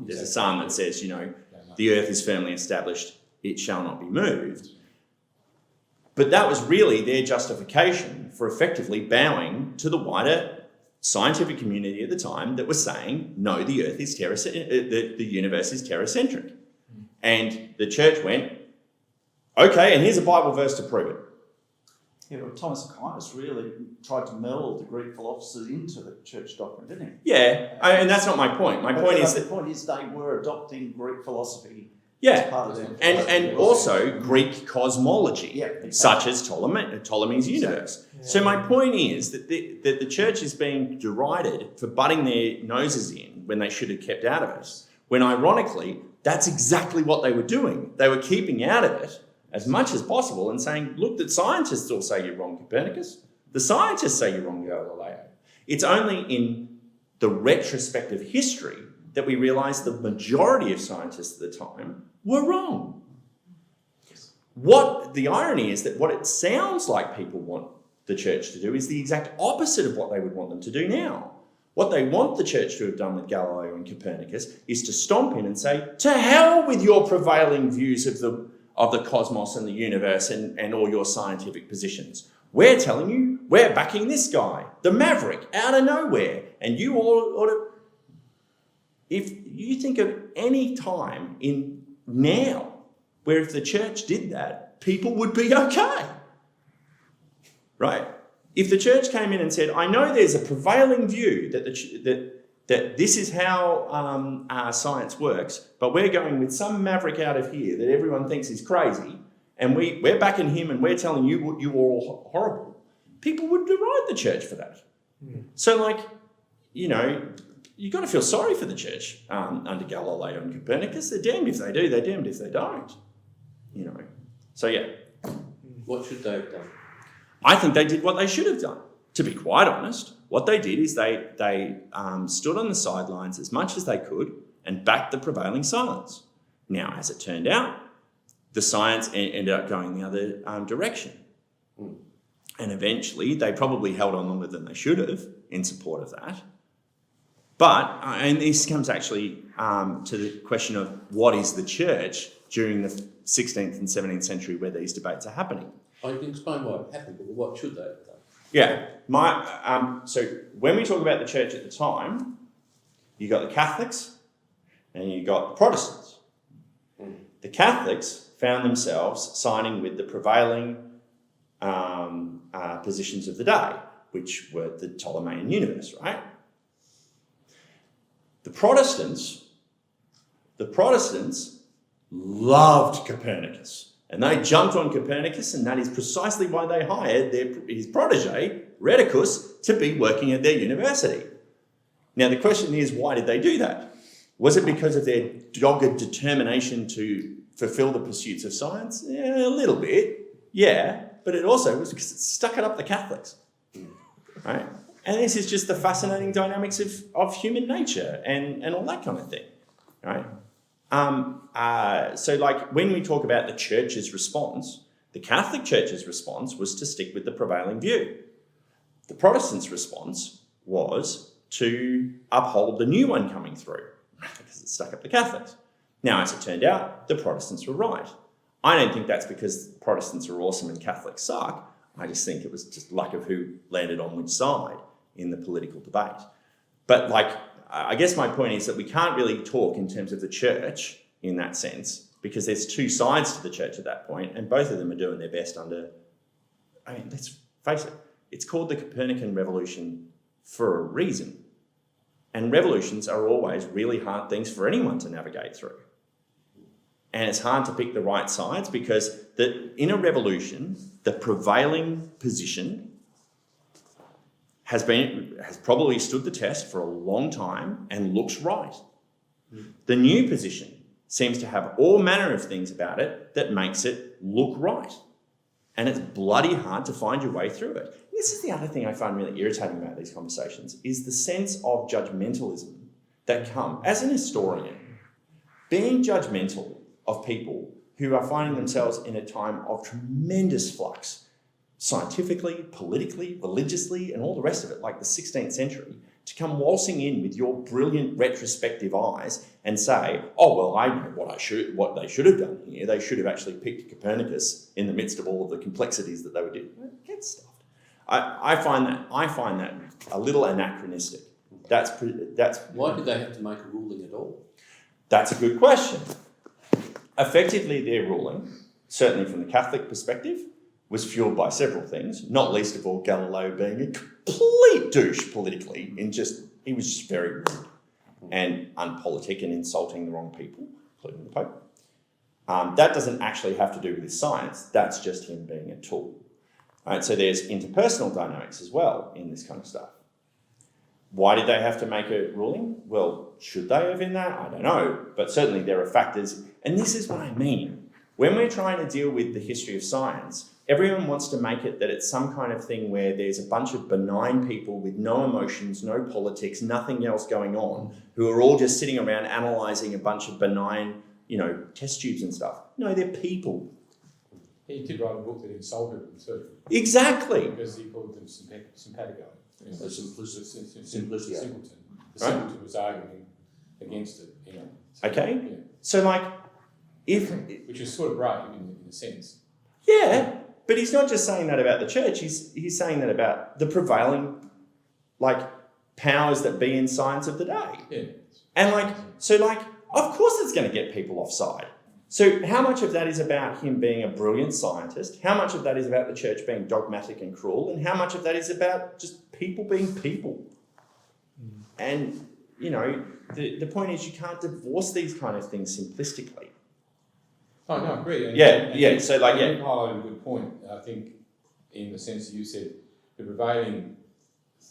There's a psalm that says, the earth is firmly established, it shall not be moved. But that was really their justification for effectively bowing to the wider scientific community at the time that was saying, no, the earth is the universe is terracentric. And the church went, okay, and here's a Bible verse to prove it. Yeah, but Thomas Aquinas really tried to meld the Greek philosophers into the church doctrine, didn't he? Yeah, and that's not my point. My point is the point is they were adopting Greek philosophy. Yeah, part of them. and also Greek cosmology, exactly. such as Ptolemy's universe. Yeah. So my point is that the church is being derided for butting their noses in when they should have kept out of it, when ironically, that's exactly what they were doing. They were keeping out of it as much as possible and saying, look, the scientists all say you're wrong, Copernicus. The scientists say you're wrong, Galileo. It's only in the retrospective history that we realise the majority of scientists at the time were wrong. What the irony is that what it sounds like people want the church to do is the exact opposite of what they would want them to do now. What they want the church to have done with Galileo and Copernicus is to stomp in and say, to hell with your prevailing views of the cosmos and the universe and all your scientific positions. We're telling you, we're backing this guy, the maverick, out of nowhere. And you all ought to... If you think of any time in now where if the church did that, people would be okay. Right? If the church came in and said, I know there's a prevailing view that this is how our science works, but we're going with some maverick out of here that everyone thinks is crazy, and we're backing him and we're telling you you are all horrible, people would deride the church for that. So, you've got to feel sorry for the church under Galileo and Copernicus. They're damned if they do, they're damned if they don't. So yeah. What should they have done? I think they did what they should have done. To be quite honest, what they did is they stood on the sidelines as much as they could and backed the prevailing science. Now, as it turned out, the science ended up going the other direction. And eventually, they probably held on longer than they should have in support of that. But, and this comes actually to the question of what is the church during the 16th and 17th century where these debates are happening. I can explain why it happened, but what should they have done? Yeah, so when we talk about the church at the time, you got the Catholics and you got the Protestants. The Catholics found themselves siding with the prevailing positions of the day, which were the Ptolemaic universe, right? The Protestants loved Copernicus. And they jumped on Copernicus, and that is precisely why they hired his protege, Rheticus, to be working at their university. Now, the question is, why did they do that? Was it because of their dogged determination to fulfill the pursuits of science? Yeah, a little bit, yeah. But it also was because it stuck it up the Catholics, right? And this is just the fascinating dynamics of human nature and all that kind of thing, right? So when we talk about the church's response, the Catholic Church's response was to stick with the prevailing view. The Protestants' response was to uphold the new one coming through because it stuck up the Catholics. Now, as it turned out, the Protestants were right. I don't think that's because Protestants are awesome and Catholics suck. I just think it was just luck of who landed on which side in the political debate. But I guess my point is that we can't really talk in terms of the church in that sense because there's two sides to the church at that point and both of them are doing their best under, let's face it, it's called the Copernican revolution for a reason. And revolutions are always really hard things for anyone to navigate through. And it's hard to pick the right sides because in a revolution, the prevailing position has probably stood the test for a long time and looks right. The new position seems to have all manner of things about it that makes it look right. And it's bloody hard to find your way through it. This is the other thing I find really irritating about these conversations is the sense of judgmentalism that come, as an historian, being judgmental of people who are finding themselves in a time of tremendous flux, scientifically, politically, religiously, and all the rest of it, like the 16th century, to come waltzing in with your brilliant retrospective eyes and say, oh, well, I know what they should have done here. They should have actually picked Copernicus in the midst of all of the complexities that they were doing. Get stuffed. I find that a little anachronistic. Why did they have to make a ruling at all? That's a good question. Effectively, their ruling, certainly from the Catholic perspective, was fueled by several things, not least of all Galileo being a complete douche politically. He was just very rude and unpolitic and insulting the wrong people, including the Pope. That doesn't actually have to do with his science. That's just him being a tool. Right, so there's interpersonal dynamics as well in this kind of stuff. Why did they have to make a ruling? Well, should they have in that? I don't know. But certainly there are factors. And this is what I mean. When we're trying to deal with the history of science, everyone wants to make it that it's some kind of thing where there's a bunch of benign people with no emotions, no politics, nothing else going on, who are all just sitting around analysing a bunch of benign, test tubes and stuff. No, they're people. He did write a book that insulted them too. Exactly. Because he called them simpatico. You know, The simplicity. simpleton. The Right. simpleton was arguing against it, you know. So, Okay. yeah. So, like, if Which is sort of brave in a sense. yeah, but he's not just saying that about the church. He's saying that about the prevailing, like, powers that be in science of the day. Yeah. And of course it's going to get people offside. So how much of that is about him being a brilliant scientist? How much of that is about the church being dogmatic and cruel? And how much of that is about just people being people? And, you know, the point is you can't divorce these kind of things simplistically. Oh, no, I agree. And, So, like, you highlighted a good point, I think, in the sense that you said the prevailing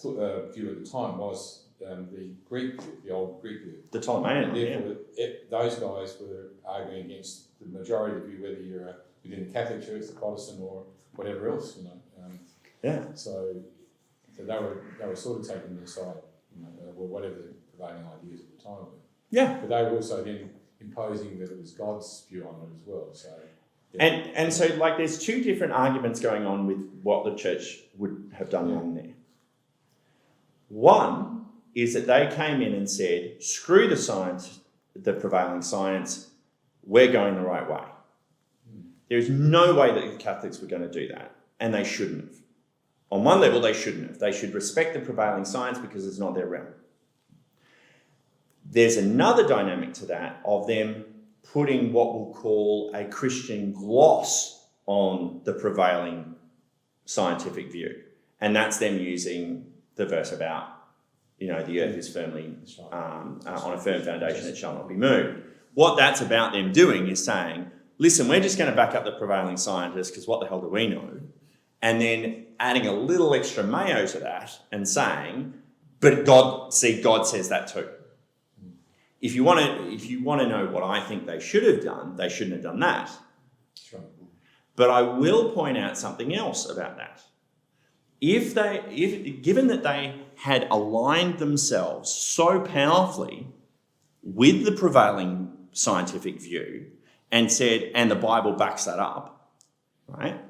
view at the time was the Greek view, the old Greek view. The Ptolemaic, And therefore, those guys were arguing against the majority of the view, whether you're within the Catholic Church, the Protestant, or whatever else, you know. So they were sort of taking their side, you know, or whatever the prevailing ideas at the time were. Yeah. But they were also then imposing that it was God's view on it as well. So. Yeah. And so, like, there's two different arguments going on with what the church would have done wrong there. One is that they came in and said, screw the science, the prevailing science, we're going the right way. There's no way that the Catholics were going to do that, and they shouldn't have. On one level, they shouldn't have. They should respect the prevailing science because it's not their realm. There's another dynamic to that of them putting what we'll call a Christian gloss on the prevailing scientific view. And that's them using the verse about, you know, the earth is firmly on a firm foundation, it shall not be moved. What that's about them doing is saying, listen, we're just going to back up the prevailing scientists because what the hell do we know? And then adding a little extra mayo to that and saying, but God says that too. If you want to know what I think they should have done, they shouldn't have done that. Sure. But I will point out something else about that. Given that they had aligned themselves so powerfully with the prevailing scientific view and said, and the Bible backs that up, right?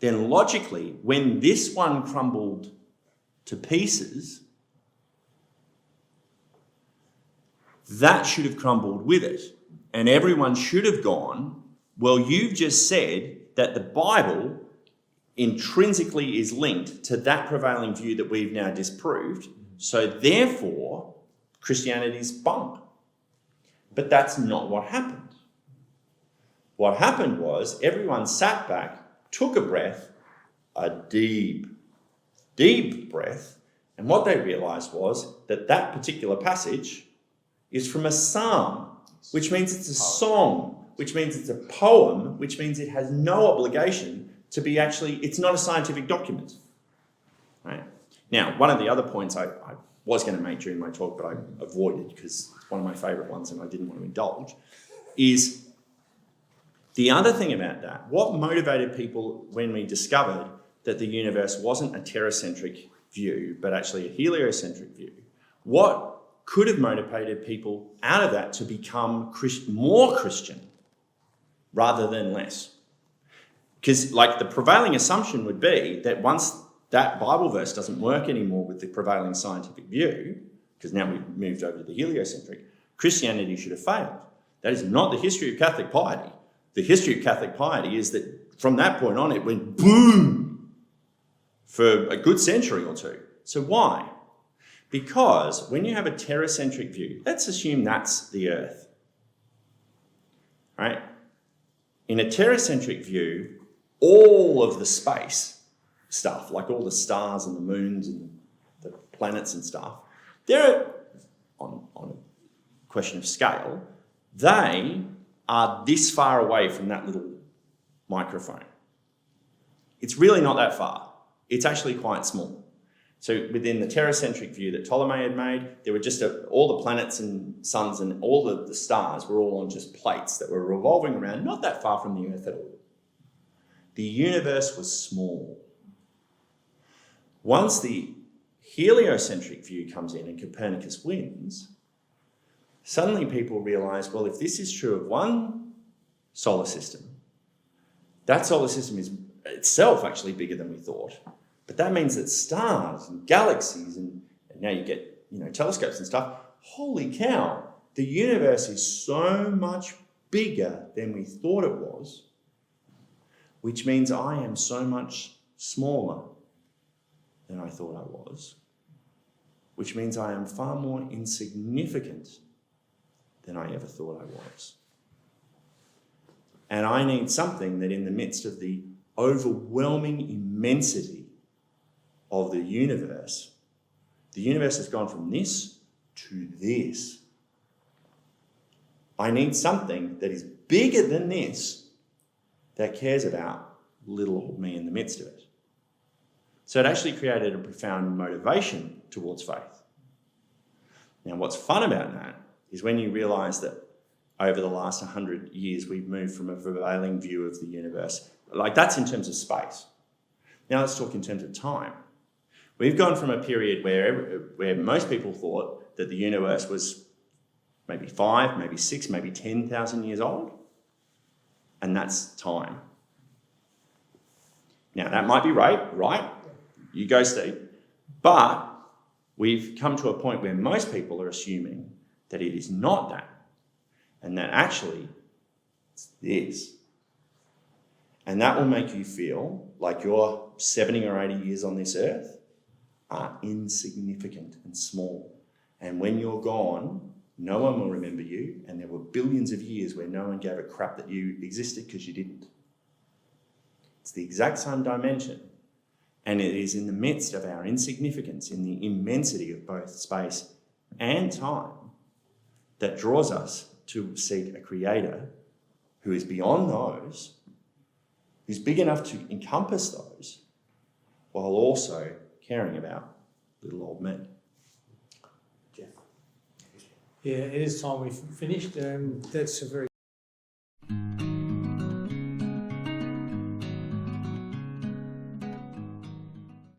Then logically, when this one crumbled to pieces, that should have crumbled with it. And everyone should have gone, well, you've just said that the Bible intrinsically is linked to that prevailing view that we've now disproved. So therefore, Christianity's bunk. But that's not what happened. What happened was everyone sat back, took a breath, a deep, deep breath, and what they realised was that that particular passage is from a psalm, which means it's a song, which means it's a poem, which means it has no obligation to be it's not a scientific document. Right? Now, one of the other points I was going to make during my talk, but I avoided because it's one of my favourite ones and I didn't want to indulge, is the other thing about that. What motivated people when we discovered that the universe wasn't a terracentric view, but actually a heliocentric view? What could have motivated people out of that to become more Christian rather than less? Because, like, the prevailing assumption would be that once that Bible verse doesn't work anymore with the prevailing scientific view, because now we've moved over to the heliocentric, Christianity should have failed. That is not the history of Catholic piety. The history of Catholic piety is that from that point on, it went boom for a good century or two. So why? Because when you have a terracentric view, let's assume that's the Earth, right? In a terracentric view, all of the space stuff, like all the stars and the moons and the planets and stuff, they're, on a question of scale, they are this far away from that little microphone. It's really not that far. It's actually quite small. So within the terracentric view that Ptolemy had made, there were just all the planets and suns and all the stars were all on just plates that were revolving around, not that far from the Earth at all. The universe was small. Once the heliocentric view comes in and Copernicus wins, suddenly people realise, well, if this is true of one solar system, that solar system is itself actually bigger than we thought. But that means that stars and galaxies and now you get, telescopes and stuff. Holy cow, the universe is so much bigger than we thought it was, which means I am so much smaller than I thought I was, which means I am far more insignificant than I ever thought I was. And I need something that in the midst of the overwhelming immensity of the universe has gone from this to this. I need something that is bigger than this that cares about little old me in the midst of it. So it actually created a profound motivation towards faith. Now, what's fun about that is when you realise that over the last 100 years, we've moved from a prevailing view of the universe. Like, that's in terms of space. Now let's talk in terms of time. We've gone from a period where most people thought that the universe was maybe 5, maybe 6, maybe 10,000 years old, and that's time. Now, that might be right? You go, Steve. But we've come to a point where most people are assuming that it is not that, and that actually it's this. And that will make you feel like your 70 or 80 years on this earth are insignificant and small. And when you're gone, no one will remember you, and there were billions of years where no one gave a crap that you existed because you didn't. It's the exact same dimension, and it is in the midst of our insignificance, in the immensity of both space and time, that draws us to seek a creator who is beyond those, who's big enough to encompass those, while also caring about little old me. Yeah, it is time we've finished. That's a very